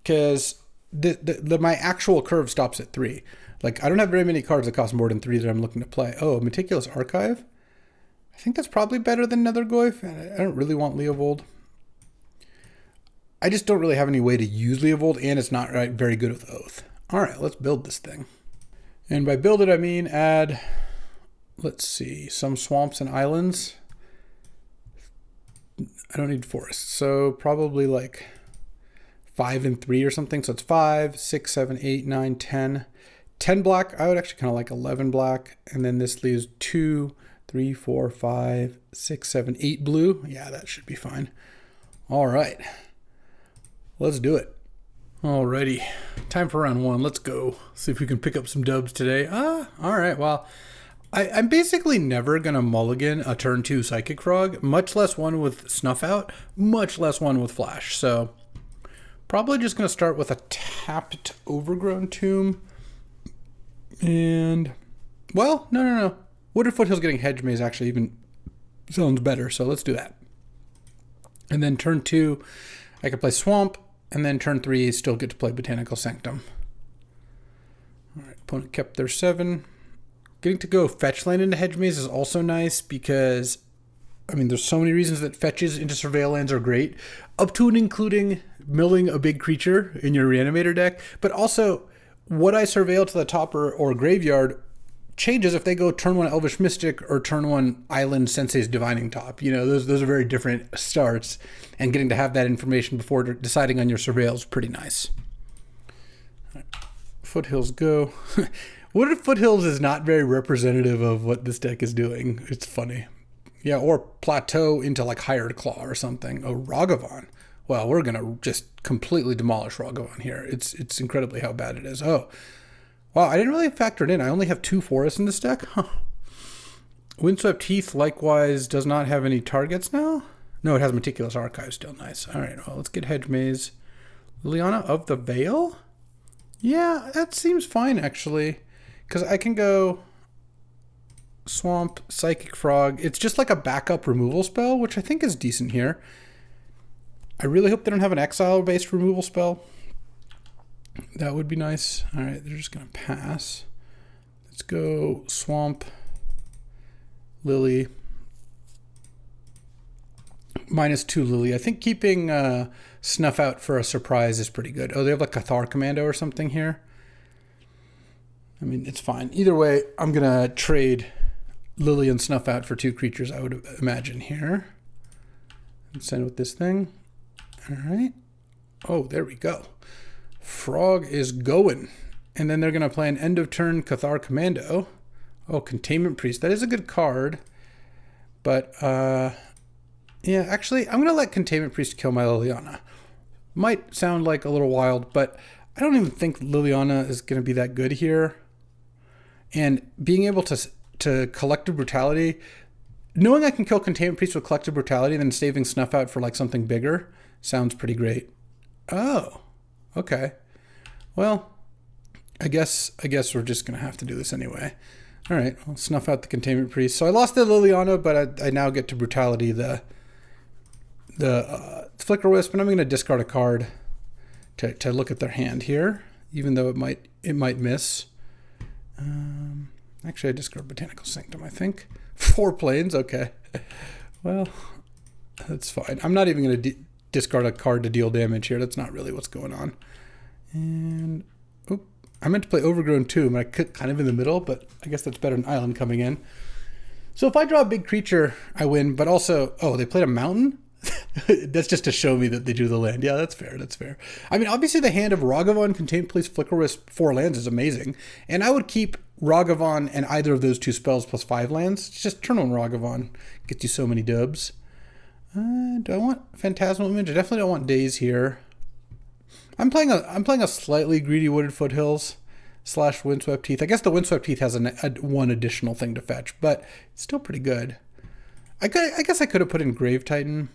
Speaker 1: Because my actual curve stops at 3. Like, I don't have very many cards that cost more than 3 that I'm looking to play. Oh, Meticulous Archive. I think that's probably better than Nether Goyf. I don't really want Leovold. I just don't really have any way to use Leovold, and it's not very good with Oath. All right, let's build this thing. And by build it, I mean add, let's see, some swamps and islands. I don't need forests, so probably like 5 and 3 or something. So it's 5, 6, 7, 8, 9, 10. 10 black. I would actually kind of like 11 black. And then this leaves 2, 3, 4, 5, 6, 7, 8 blue. Yeah, that should be fine. All right. Let's do it. Alrighty. Time for round 1. Let's go. See if we can pick up some dubs today. All right. Well, I'm basically never going to mulligan a turn 2 Psychic Frog, much less one with Snuff Out, much less one with Flash. So probably just going to start with a tapped Overgrown Tomb. And, well, no. Wooded Foothills getting Hedge Maze actually even sounds better, so let's do that. And then turn 2, I can play Swamp, and then turn 3, still get to play Botanical Sanctum. All right, opponent kept their 7. Getting to go fetch land into Hedge Maze is also nice because, I mean, there's so many reasons that fetches into Surveil lands are great, up to and including milling a big creature in your Reanimator deck, but also what I surveil to the top or graveyard changes if they go turn 1 Elvish Mystic or turn 1 Island Sensei's Divining Top. You know, those are very different starts, and getting to have that information before deciding on your surveil is pretty nice. Right. Foothills go. Wooded Foothills is not very representative of what this deck is doing. It's funny. Yeah, or Plateau into like Hired Claw or something. Oh, Ragavan. Well, we're going to just completely demolish Ragavan here. It's incredibly how bad it is. Oh, wow, I didn't really factor it in. I only have 2 forests in this deck. Huh. Windswept Heath likewise does not have any targets now. No, it has Meticulous Archive still. Nice. All right, well, let's get Hedge Maze. Liliana of the Veil? Yeah, that seems fine, actually. Because I can go Swamp, Psychic Frog. It's just like a backup removal spell, which I think is decent here. I really hope they don't have an exile-based removal spell. That would be nice. All right, they're just going to pass. Let's go Swamp, Lily. -2 Lily. I think keeping Snuff Out for a surprise is pretty good. Oh, they have like Cathar Commando or something here. I mean, it's fine. Either way, I'm going to trade Lily and Snuff Out for 2 creatures, I would imagine here. And send with this thing. All right. Oh, there we go. Frog is going. And then they're going to play an end of turn Cathar Commando. Oh, Containment Priest. That is a good card. But, yeah, actually, I'm going to let Containment Priest kill my Liliana. Might sound like a little wild, but I don't even think Liliana is going to be that good here. And being able to Collective Brutality, knowing I can kill Containment Priest with Collective Brutality and then saving Snuff Out for like something bigger sounds pretty great. Oh, okay. Well, I guess we're just going to have to do this anyway. All right, I'll Snuff Out the Containment Priest. So I lost the Liliana, but I now get to Brutality the Flicker Wisp, and I'm going to discard a card to look at their hand here, even though it might miss. Actually, I discard Botanical Sanctum, I think. 4 planes, okay. Well, that's fine. I'm not even going to discard a card to deal damage here. That's not really what's going on. And, I meant to play Overgrown Tomb, and I could kind of in the middle, but I guess that's better than Island coming in. So if I draw a big creature, I win, but also, oh, they played a mountain? That's just to show me that they drew the land. Yeah, that's fair. That's fair. I mean, obviously the hand of Ragavan, Containment Priest, Flicker Wisp, 4 lands is amazing. And I would keep Ragavan and either of those 2 spells plus 5 lands. It's just turn on Ragavan. Gets you so many dubs. Do I want Phantasmal Image? I definitely don't want Daze here. I'm playing a slightly greedy Wooded Foothills / Windswept Heath. I guess the Windswept Heath has one additional thing to fetch, but it's still pretty good. I guess I could have put in Grave Titan.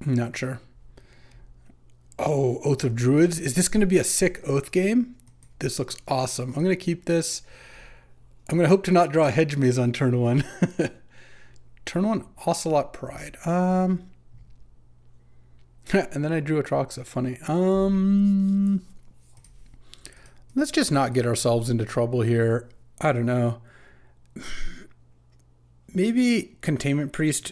Speaker 1: I'm not sure. Oh, Oath of Druids. Is this going to be a sick Oath game? This looks awesome. I'm going to keep this. I'm going to hope to not draw a Hedge Maze on turn 1. Turn 1, Ocelot Pride. And then I drew Atraxa. Funny. Let's just not get ourselves into trouble here. I don't know. Maybe Containment Priest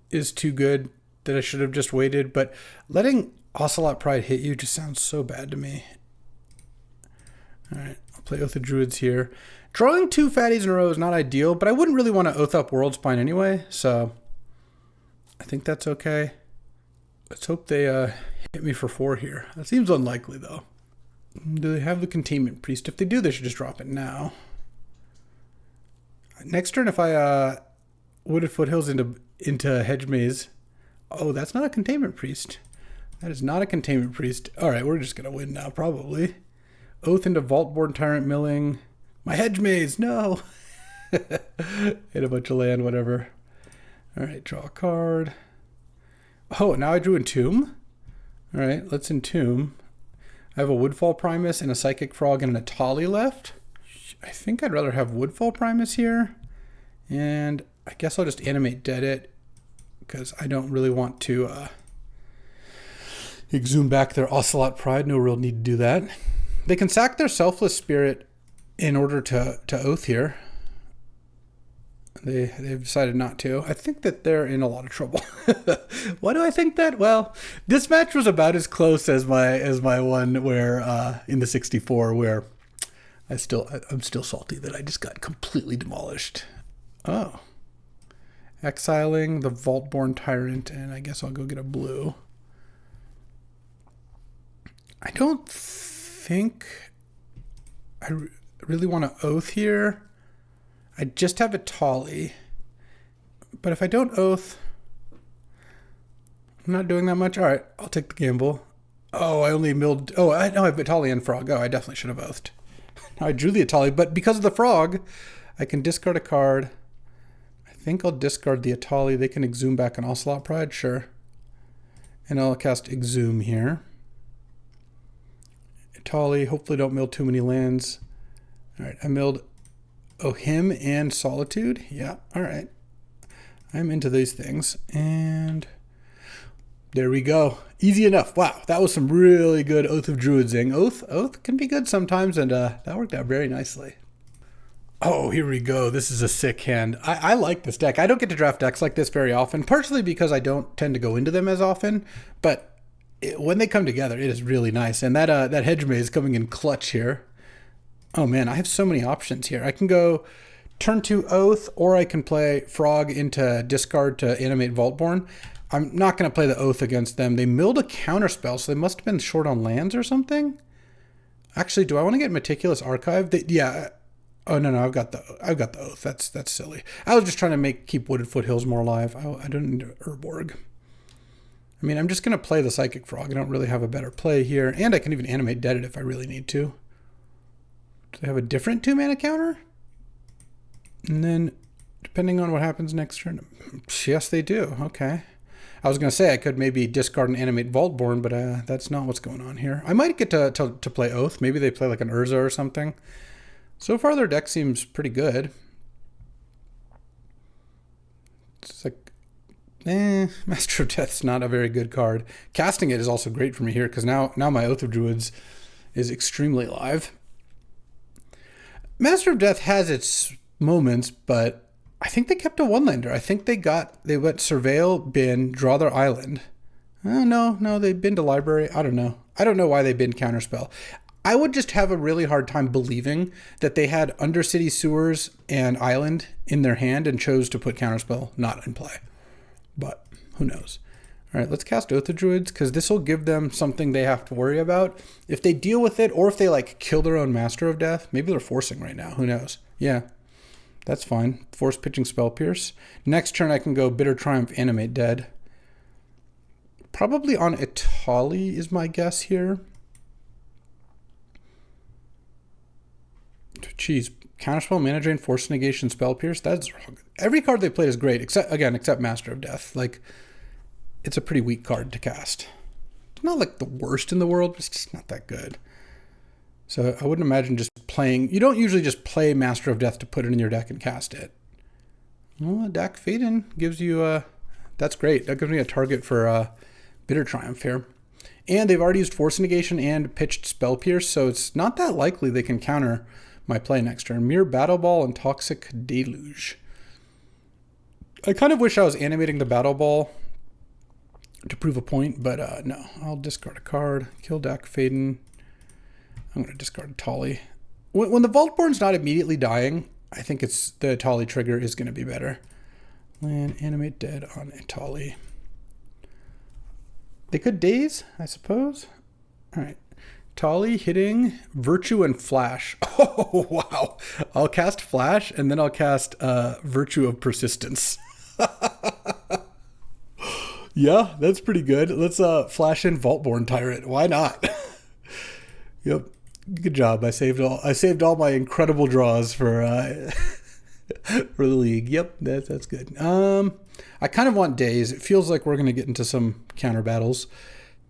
Speaker 1: is too good that I should have just waited, but letting Ocelot Pride hit you just sounds so bad to me. All right, I'll play Oath of Druids here. Drawing 2 fatties in a row is not ideal, but I wouldn't really want to Oath up World Spine anyway, so I think that's okay. Let's hope they hit me for 4 here. That seems unlikely, though. Do they have the Containment Priest? If they do, they should just drop it now. Next turn, if I Wooded Foothills into Hedge Maze. Oh, that's not a Containment Priest. That is not a Containment Priest. All right, we're just going to win now, probably. Oath into Vaultborn Tyrant Milling. My Hedge Maze, no! Hit a bunch of land, whatever. All right, draw a card. Oh, now I drew Entomb. All right, let's Entomb. I have a Woodfall Primus and a Psychic Frog and an Atali left. I think I'd rather have Woodfall Primus here. And I guess I'll just Animate Dead it, because I don't really want to exhume back their Ocelot Pride. No real need to do that. They can sack their Selfless Spirit in order to Oath here. They've decided not to. I think that they're in a lot of trouble. Why do I think that? Well, this match was about as close as my one where in the 64 where I'm still salty that I just got completely demolished. Oh. Exiling the Vaultborn Tyrant, and I guess I'll go get a blue. I don't think I really want to Oath here. I just have a Atali. But if I don't Oath, I'm not doing that much. All right, I'll take the gamble. Oh, I only milled... Oh, I have Atali and Frog. Oh, I definitely should have Oathed. Now I drew the Atali, but because of the Frog, I can discard a card. I think I'll discard the Atali. They can exhume back an Ocelot Pride, sure. And I'll cast Exhume here. Atali, hopefully don't mill too many lands. All right, I milled him and Solitude. Yeah, all right. I'm into these things. And there we go. Easy enough. Wow, that was some really good Oath of Druidsing. Oath can be good sometimes, and that worked out very nicely. Oh, here we go. This is a sick hand. I like this deck. I don't get to draft decks like this very often, partially because I don't tend to go into them as often, but when they come together, it is really nice. And that Hedge Maze coming in clutch here. Oh man, I have so many options here. I can go turn 2 Oath, or I can play Frog into discard to animate Vaultborn. I'm not going to play the Oath against them. They milled a counterspell, so they must have been short on lands or something. Actually, do I want to get Meticulous Archive? Yeah. Oh no, I've got the Oath. That's silly. I was just trying to keep Wooded Foothills more alive. I don't need Urborg. I mean, I'm just going to play the Psychic Frog. I don't really have a better play here, and I can even animate Dead it if I really need to. Do they have a different 2-mana counter? And then, depending on what happens next turn, yes, they do. Okay. I was going to say I could maybe discard and animate Vaultborn, but that's not what's going on here. I might get to play Oath. Maybe they play like an Urza or something. So far, their deck seems pretty good. It's like, Master of Death's not a very good card. Casting it is also great for me here, because now my Oath of Druids is extremely live. Master of Death has its moments, but I think they kept a one-lander. I think they went Surveil, bin, draw their island. No, they bin to library. I don't know. I don't know why they bin Counterspell. I would just have a really hard time believing that they had Undercity Sewers and Island in their hand and chose to put Counterspell not in play. But who knows? All right, let's cast Oath of Druids, because this will give them something they have to worry about. If they deal with it, or if they like kill their own Master of Death, maybe they're forcing right now. Who knows? Yeah, that's fine. Force pitching Spell Pierce. Next turn I can go Bitter Triumph, Animate Dead. Probably on Atali is my guess here. Jeez, Counterspell, Mana Drain, Force Negation, Spell Pierce. That's every card they played is great, except Master of Death. Like, it's a pretty weak card to cast. It's not like the worst in the world, but it's just not that good. So I wouldn't imagine just playing. You don't usually just play Master of Death to put it in your deck and cast it. Well, Dak Faden gives you that's great. That gives me a target for Bitter Triumph here. And they've already used Force Negation and pitched Spell Pierce, so it's not that likely they can counter my play next turn. Mere Battle Ball and Toxic Deluge. I kind of wish I was animating the Battle Ball to prove a point, but no. I'll discard a card, kill Dak Faden. I'm going to discard Tolly. When the Vaultborn's not immediately dying, I think it's the Tolly trigger is going to be better. Land, animate dead on a Tolly. They could daze, I suppose. All right. Tolly hitting Virtue and Flash. Oh, wow. I'll cast Flash, and then I'll cast Virtue of Persistence. Yeah, that's pretty good. Let's flash in Vaultborn Tyrant. Why not? Yep. Good job. I saved all my incredible draws for for the league. Yep, that's good. I kind of want days. It feels like we're going to get into some counter battles.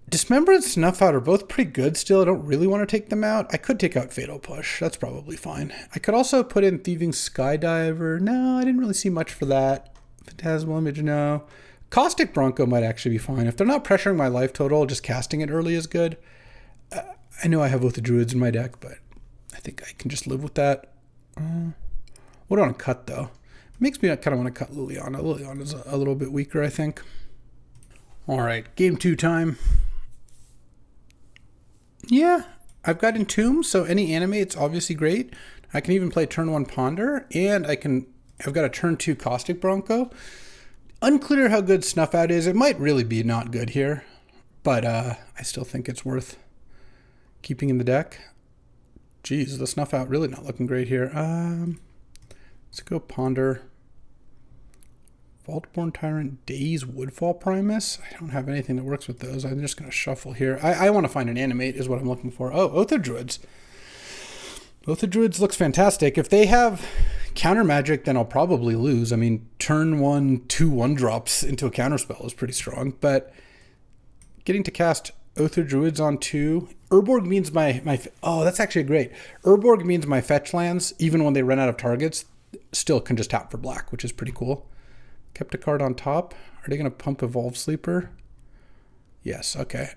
Speaker 1: Dismember and Snuff Out are both pretty good still. I don't really want to take them out. I could take out Fatal Push. That's probably fine. I could also put in Thieving Skydiver. No, I didn't really see much for that. Phantasmal Image, no. Caustic Bronco might actually be fine. If they're not pressuring my life total, just casting it early is good. I know I have both the Druids in my deck, but I think I can just live with that. What do I want to cut, though? It makes me kind of want to cut Liliana. Liliana's a little bit weaker, I think. All right, game 2 time. Yeah, I've got Entomb, so any animate's obviously great. I can even play turn 1 Ponder, and I've got a turn 2 Caustic Bronco. Unclear how good Snuff Out is. It might really be not good here, but I still think it's worth keeping in the deck. Geez, the Snuff Out really not looking great here. Let's go Ponder. Vaultborn Tyrant, Daze, Woodfall Primus. I don't have anything that works with those. I'm just going to shuffle here. I want to find an animate is what I'm looking for. Oh, Oath of Druids. Oath of Druids looks fantastic. If they have counter magic, then I'll probably lose. I mean, turn 1, 2 1-drops into a counter spell is pretty strong, but getting to cast Oath of Druids on 2. Urborg means oh, that's actually great. Urborg means my fetch lands, even when they run out of targets, still can just tap for black, which is pretty cool. Kept a card on top. Are they going to pump Evolve Sleeper? Yes, okay.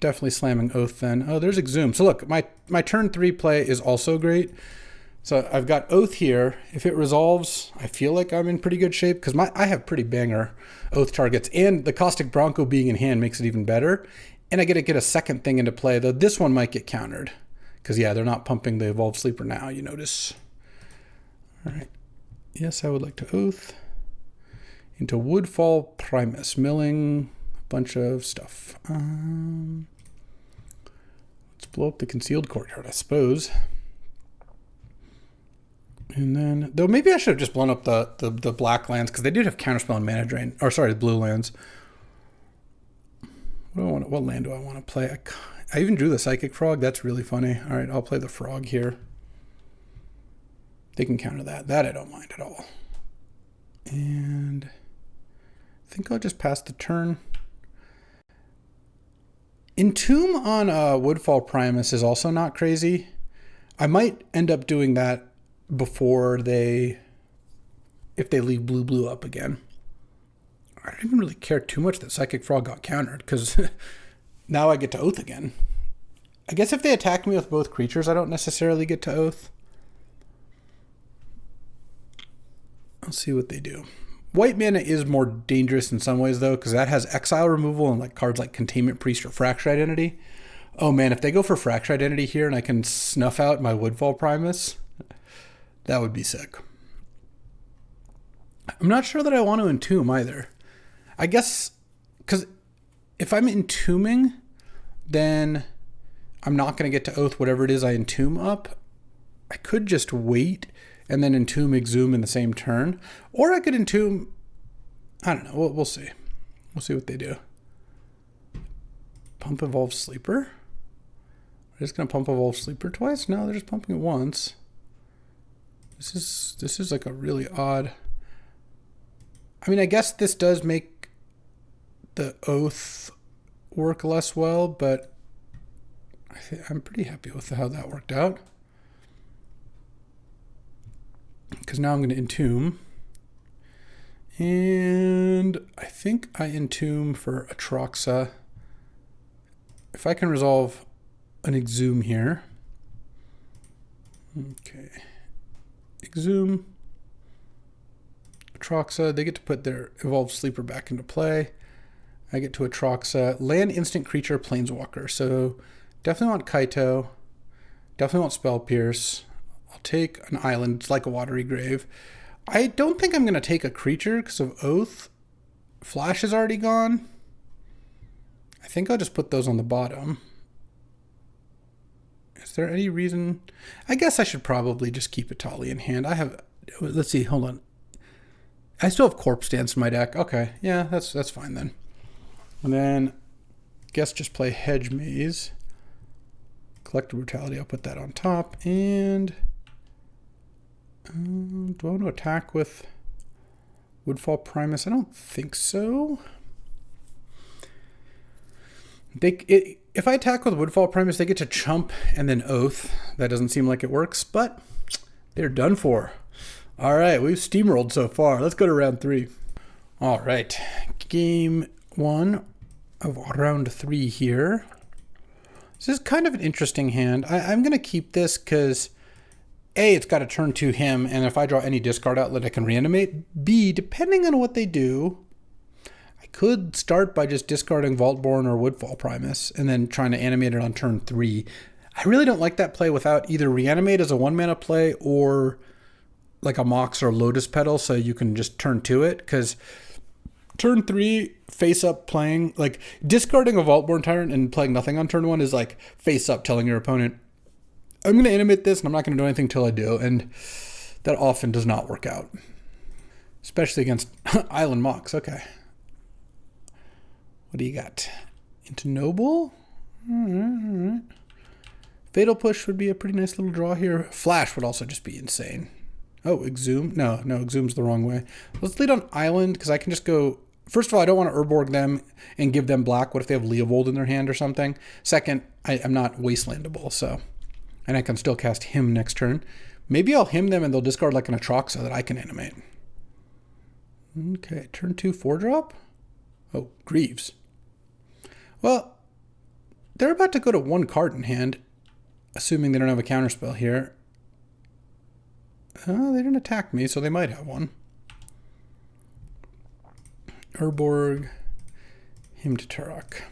Speaker 1: Definitely slamming Oath then. Oh, there's Exhume. So look, my turn 3 play is also great. So I've got Oath here. If it resolves, I feel like I'm in pretty good shape because I have pretty banger Oath targets. And the Caustic Bronco being in hand makes it even better. And I get to get a second thing into play, though this one might get countered. Because, yeah, they're not pumping the Evolved Sleeper now, you notice. All right. Yes, I would like to Oath into Woodfall Primus, milling a bunch of stuff. Let's blow up the Concealed Courtyard, I suppose. And then, though maybe I should have just blown up the black lands, because they did have Counterspell and Mana Drain. Or sorry, the blue lands. What land do I want to play? I even drew the Psychic Frog. That's really funny. All right, I'll play the Frog here. They can counter that. That I don't mind at all. And I think I'll just pass the turn. Entomb on Woodfall Primus is also not crazy. I might end up doing that before if they leave blue up again. I didn't really care too much that Psychic Frog got countered because now I get to Oath again. I guess if they attack me with both creatures, I don't necessarily get to Oath. I'll see what they do. White mana is more dangerous in some ways, though, because that has exile removal and like cards like Containment Priest or Fracture Identity. Oh man, if they go for Fracture Identity here and I can snuff out my Woodfall Primus, that would be sick. I'm not sure that I want to Entomb either. I guess, because if I'm entombing, then I'm not going to get to Oath whatever it is I entomb up. I could just wait and then entomb Exhume in the same turn. Or I could entomb, I don't know, we'll see. We'll see what they do. Pump Evolve Sleeper? They're just going to pump Evolve Sleeper twice? No, they're just pumping it once. This is like a really odd... I mean, I guess this does make the Oath work less well, but I'm pretty happy with how that worked out. Because now I'm going to Entomb. And I think I Entomb for Atroxa. if I can resolve an exhume here. Okay. Exhume. Atroxa, they get to put their Evolved Sleeper back into play. I get to Atroxa. Land instant creature, Planeswalker. So definitely want Kaito. Definitely want Spell Pierce. I'll take an island. It's like a Watery Grave. I don't think I'm going to take a creature because of Oath. Flash is already gone. I think I'll just put those on the bottom. Is there any reason? I guess I should probably just keep Itali in hand. I have, let's see, hold on. I still have Corpse Dance in my deck. Okay, yeah, that's fine then. And then, guess just play Hedge Maze. Collective Brutality, I'll put that on top. And do I want to attack with Woodfall Primus? I don't think so. If I attack with Woodfall Primus, they get to chump and then Oath. That doesn't seem like it works, but they're done for. All right, we've steamrolled so far. Let's go to round 3. All right, game 1 of round 3 here. This is kind of an interesting hand. I'm going to keep this because A, it's got a turn to him, and if I draw any discard outlet, I can reanimate. B, depending on what they do, I could start by just discarding Vaultborn or Woodfall Primus and then trying to animate it on turn 3. I really don't like that play without either reanimate as a 1-mana play or like a Mox or Lotus Petal, so you can just turn to it, because turn 3 face up playing, like discarding a Vaultborn Tyrant and playing nothing on turn 1 is like face up telling your opponent, I'm going to animate this and I'm not going to do anything till I do, and that often does not work out, especially against Island Mox. Okay, what do you got? Into Noble? All right. Fatal Push would be a pretty nice little draw here. Flash would also just be insane. Oh, Exhume? No, Exhume's the wrong way. Let's lead on Island, because I can just go... First of all, I don't want to Urborg them and give them black. What if they have Leovold in their hand or something? Second, I'm not Wastelandable, so... And I can still cast him next turn. Maybe I'll him them and they'll discard like an Atroxa that I can animate. Okay, turn 2 4-drop? Oh, Greaves. Well, they're about to go to 1 card in hand, assuming they don't have a counterspell here. They didn't attack me, so they might have one. Urborg, him to Turok.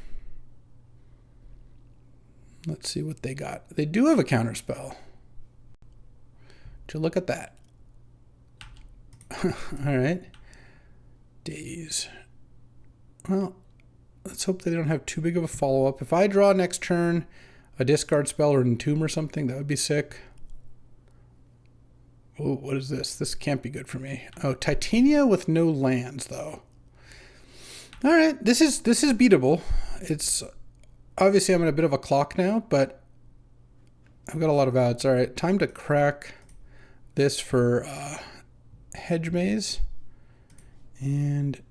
Speaker 1: Let's see what they got. They do have a counterspell. Look at that. All right. Daze. Well, let's hope they don't have too big of a follow-up. If I draw next turn a discard spell or entomb or something, that would be sick. Oh, what is this? This can't be good for me. Oh, Titania with no lands, though. All right, this is beatable. It's obviously I'm in a bit of a clock now, but I've got a lot of outs. All right, time to crack this for Hedge Maze and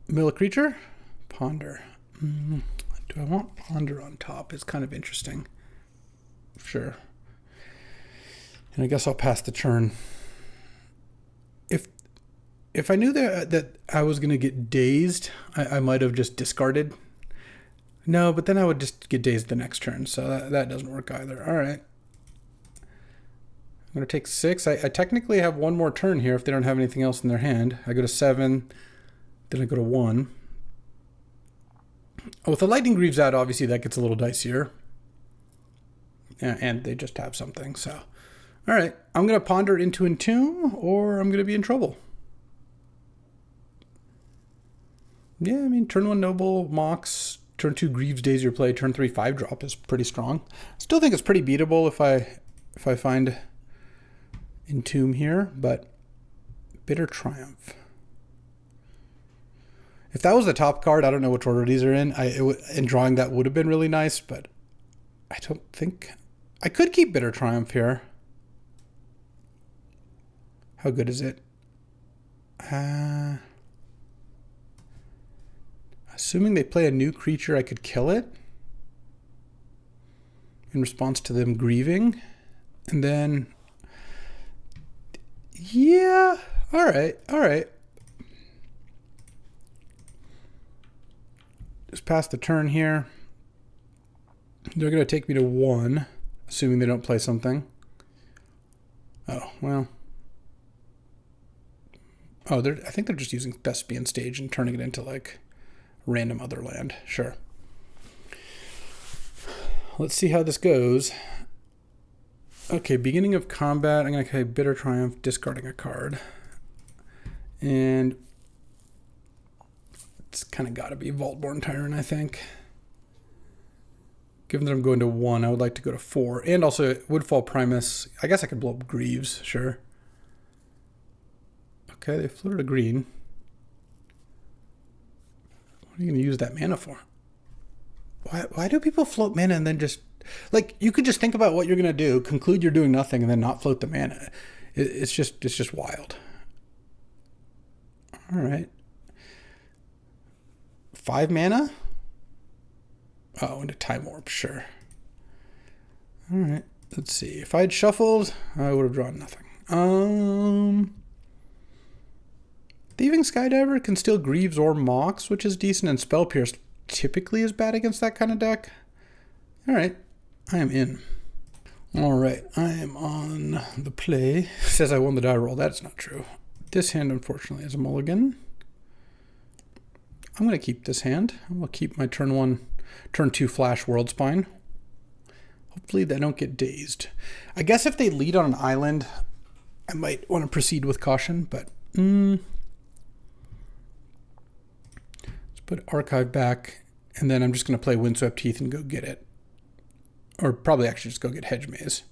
Speaker 1: mill a creature. Ponder. Do I want Ponder on top? It's kind of interesting. Sure. And I guess I'll pass the turn. If I knew that I was going to get dazed, I might have just discarded. No, but then I would just get dazed the next turn, so that doesn't work either. All right. I'm going to take 6. I technically have 1 more turn here if they don't have anything else in their hand. I go to 7, then I go to 1. Oh, with the Lightning Greaves out, obviously that gets a little dicier. And they just have something, so... All right, I'm going to Ponder into Entomb, or I'm going to be in trouble. Yeah, I mean, turn 1 Noble, Mox, turn 2 Greaves, Daze your play, turn 3 5-drop is pretty strong. Still think it's pretty beatable if I find Entomb here, but Bitter Triumph. If that was the top card, I don't know which order these are in. And drawing that would have been really nice, but I don't think... I could keep Bitter Triumph here. How good is it? Assuming they play a new creature, I could kill it in response to them grieving. And then, yeah, all right. Just pass the turn here. They're going to take me to 1, assuming they don't play something. Oh, well. Oh, I think they're just using Thespian Stage and turning it into like random other land. Sure. Let's see how this goes. Okay, beginning of combat. I'm going to play Bitter Triumph, discarding a card. And it's kind of got to be Vaultborn Tyrant, I think. Given that I'm going to 1, I would like to go to 4. And also Woodfall Primus. I guess I could blow up Greaves, sure. Okay, they floated a green. What are you going to use that mana for? Why do people float mana and then just... Like, you could just think about what you're going to do, conclude you're doing nothing, and then not float the mana. It's just wild. All right. 5 mana? Oh, into Time Warp, sure. All right, let's see. If I had shuffled, I would have drawn nothing. Thieving Skydiver can steal Greaves or Mox, which is decent, and Spell Pierce typically is bad against that kind of deck. All right, I am in. All right, I am on the play. It says I won the die roll. That's not true. This hand, unfortunately, is a mulligan. I'm going to keep this hand. I'm going to keep my turn 2 flash Worldspine. Hopefully they don't get dazed. I guess if they lead on an island, I might want to proceed with caution, but... Let's put Archive back, and then I'm just going to play Windswept Heath and go get it. Or probably actually just go get Hedge Maze.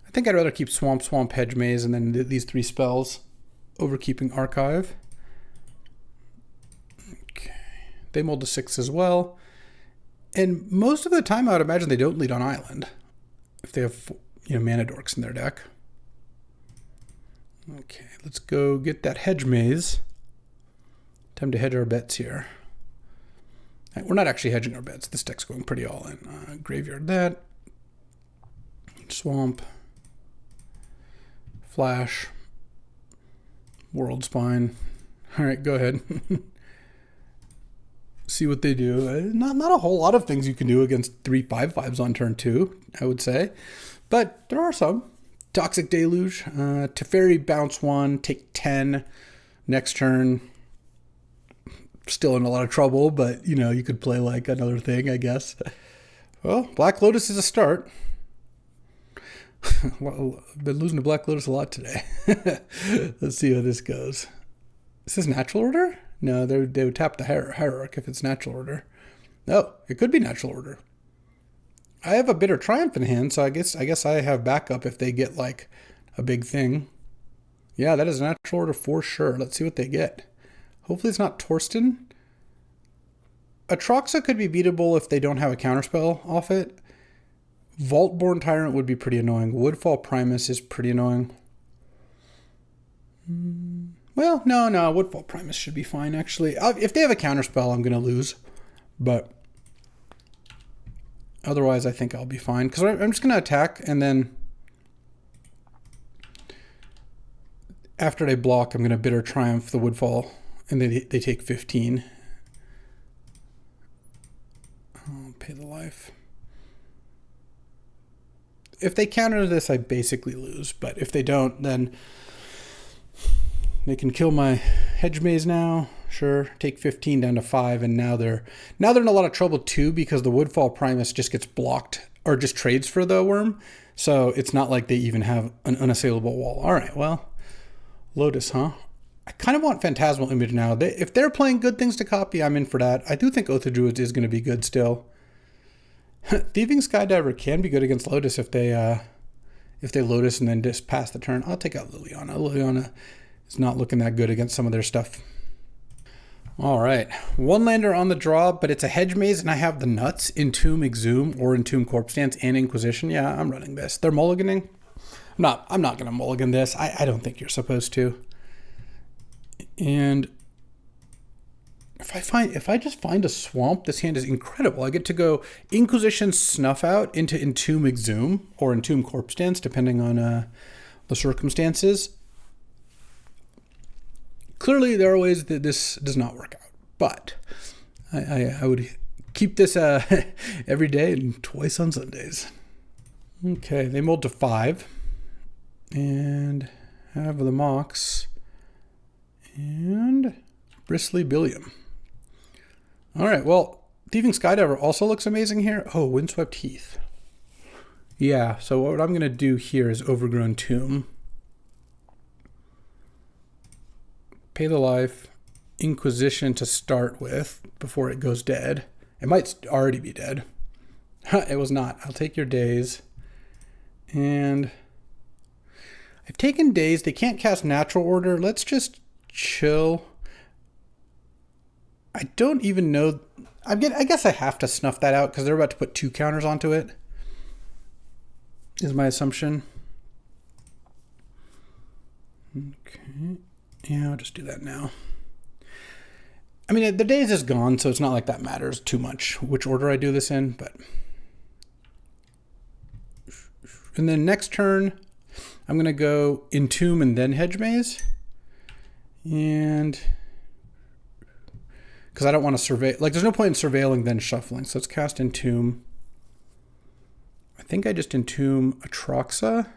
Speaker 1: I think I'd rather keep Swamp, Hedge Maze, and then these 3 spells over keeping Archive. Okay. They mulled to 6 as well. And most of the time, I would imagine they don't lead on island if they have, mana dorks in their deck. Okay, let's go get that Hedge Maze. Time to hedge our bets here. We're not actually hedging our bets. This deck's going pretty all in. Graveyard that. Swamp. Flash. Worldspine. All right, go ahead. See what they do. Not a whole lot of things you can do against 3 5/5s on turn 2, I would say. But there are some. Toxic Deluge. Teferi, bounce 1, take 10. Next turn. Still in a lot of trouble, but, you could play like another thing, I guess. Well, Black Lotus is a start. Well, I've been losing to Black Lotus a lot today. Let's see how this goes. Is this natural order? No, they would tap the Hierarch if it's natural order. No, it could be natural order. I have a Bitter Triumph in hand, so I guess I have backup if they get like a big thing. Yeah, that is natural order for sure. Let's see what they get. Hopefully it's not Torsten. Atraxa could be beatable if they don't have a counterspell off it. Vaultborn Tyrant would be pretty annoying. Woodfall Primus is pretty annoying. Well, no, Woodfall Primus should be fine, actually. If they have a counterspell, I'm going to lose. But otherwise, I think I'll be fine. Because I'm just going to attack, and then after they block, I'm going to Bitter Triumph the Woodfall. And they take 15. I'll pay the life. If they counter this, I basically lose. But if they don't, then they can kill my Hedge Maze now. Sure, take 15 down to 5, and now they're in a lot of trouble too because the Woodfall Primus just gets blocked or just trades for the worm. So it's not like they even have an unassailable wall. All right, well, Lotus, huh? I kind of want Phantasmal Image now. If they're playing good things to copy, I'm in for that. I do think Oath of Druids is going to be good still. Thieving Skydiver can be good against Lotus if they Lotus and then just pass the turn. I'll take out Liliana. Liliana is not looking that good against some of their stuff. All right. 1-lander on the draw, but it's a Hedge Maze, and I have the nuts. Entomb, Exhume, or Entomb Corpse Dance, and Inquisition. Yeah, I'm running this. They're mulliganing. I'm not going to mulligan this. I don't think you're supposed to. And if I just find a swamp, this hand is incredible. I get to go Inquisition Snuff Out into Entomb Exhume or Entomb Corpse Dance, depending on the circumstances. Clearly, there are ways that this does not work out, but I would keep this every day and twice on Sundays. Okay, they mold to 5. And have the Mox. And Bristly Billiam. All right, well, Thieving Skydiver also looks amazing here. Oh, Windswept Heath. Yeah, so what I'm going to do here is Overgrown Tomb. Pay the Life. Inquisition to start with before it goes dead. It might already be dead. It was not. I'll take your Daze. And I've taken Daze. They can't cast Natural Order. Let's just chill. I don't even know. I guess I have to snuff that out because they're about to put 2 counters onto it. Is my assumption. Okay. Yeah, I'll just do that now. I mean, the Daze is gone, so it's not like that matters too much which order I do this in, but. And then next turn, I'm going to go Entomb and then Hedge Maze. And because I don't want to survey, like there's no point in surveilling then shuffling. So let's cast Entomb. I think I just Entomb Atroxa.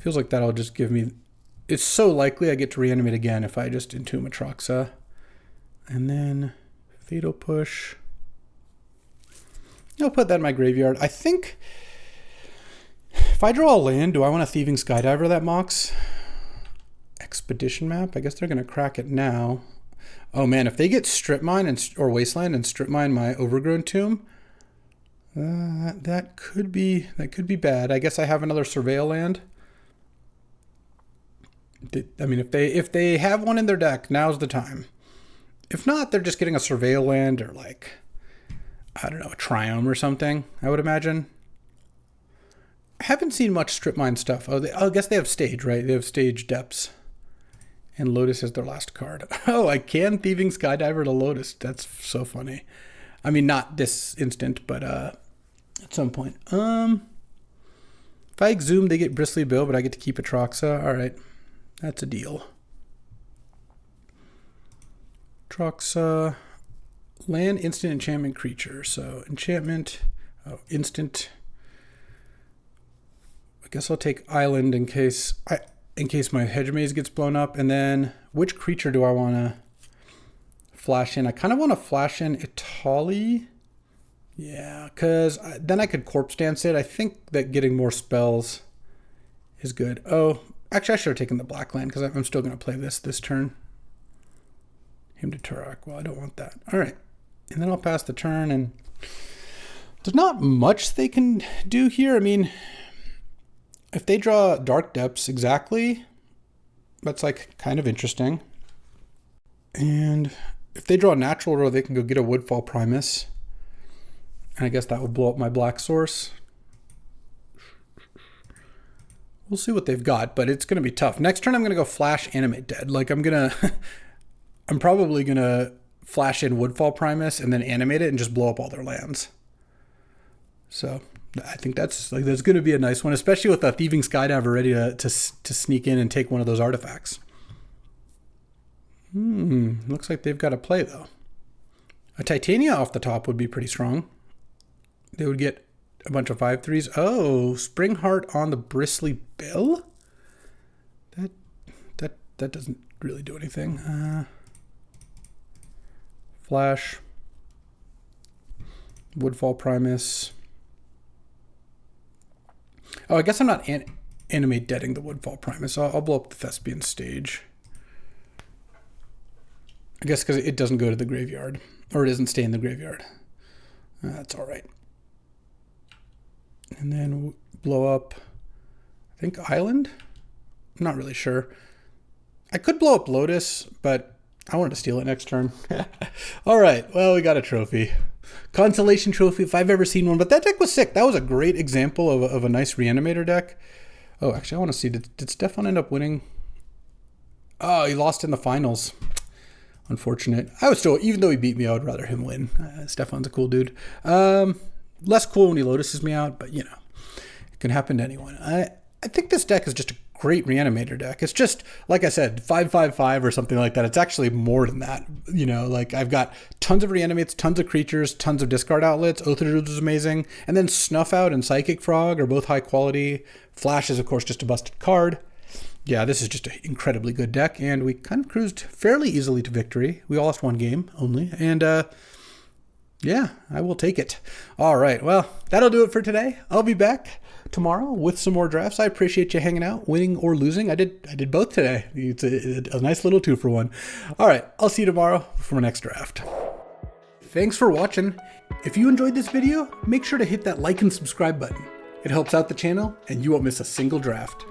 Speaker 1: Feels like that'll just give me, it's so likely I get to reanimate again if I just Entomb Atroxa. And then Fatal Push. I'll put that in my graveyard. I think if I draw a land, do I want a Thieving Skydiver that Mox? Expedition map? I guess they're going to crack it now. Oh man, if they get Strip Mine or Wasteland and Strip Mine my Overgrown Tomb, that could be bad. I guess I have another Surveil land. I mean, if they have one in their deck, now's the time. If not, they're just getting a Surveil land or like, I don't know, a Triome or something, I would imagine. I haven't seen much Strip Mine stuff. I guess they have Stage, right? They have Stage Depths. And Lotus is their last card. Oh, I can Thieving Skydiver to Lotus. That's so funny. I mean, not this instant, but at some point. If I Exhume, they get Bristly Bill, but I get to keep Atroxa. All right. That's a deal. Atroxa. Land, instant, enchantment, creature. So enchantment, instant. I guess I'll take Island in case my Hedge Maze gets blown up. And then which creature do I want to flash in? I kind of want to flash in Itali. Yeah, because then I could Corpse Dance it. I think that getting more spells is good. Oh, actually I should have taken the black land because I'm still going to play this turn. Him to Turok. Well, I don't want that. All right. And then I'll pass the turn. And there's not much they can do here. I mean, if they draw Dark Depths exactly, that's like kind of interesting. And if they draw Natural Order, they can go get a Woodfall Primus. And I guess that would blow up my black source. We'll see what they've got, but it's going to be tough. Next turn, I'm going to go Flash Animate Dead. Like I'm probably going to flash in Woodfall Primus and then animate it and just blow up all their lands. So I think that's going to be a nice one, especially with a Thieving Skydiver ready to sneak in and take one of those artifacts. Looks like they've got a play though. A Titania off the top would be pretty strong. They would get a bunch of 5/3s. Oh, Spring Heart on the Bristly Bill? That doesn't really do anything. Flash. Woodfall Primus. Oh, I guess I'm not animate deading the Woodfall Primus. I'll blow up the Thespian Stage. I guess because it doesn't go to the graveyard. Or it doesn't stay in the graveyard. That's all right. And then blow up, I think, Island? I'm not really sure. I could blow up Lotus, but I wanted to steal it next turn. All right, well, we got a trophy. Consolation trophy, if I've ever seen one. But that deck was sick. That was a great example of a nice Reanimator deck. Oh, actually, I want to see, did Stefan end up winning? Oh, he lost in the finals. Unfortunate. I was still, even though he beat me, I would rather him win. Stefan's a cool dude. Less cool when he Lotuses me out, but you know, it can happen to anyone. I think this deck is just a great Reanimator deck. It's just, like I said, 5/5/5 or something like that. It's actually more than that. You know, like I've got tons of Reanimates, tons of creatures, tons of discard outlets. Oath of Druids is amazing. And then Snuff Out and Psychic Frog are both high quality. Flash is, of course, just a busted card. Yeah, this is just an incredibly good deck, and we kind of cruised fairly easily to victory. We lost one game only, and yeah, I will take it. All right, well, that'll do it for today. I'll be back tomorrow with some more drafts. I appreciate you hanging out, winning or losing. I did both today. It's a nice little 2-for-1. All right, I'll see you tomorrow for my next draft. Thanks for watching. If you enjoyed this video, make sure to hit that like and subscribe button. It helps out the channel, and you won't miss a single draft.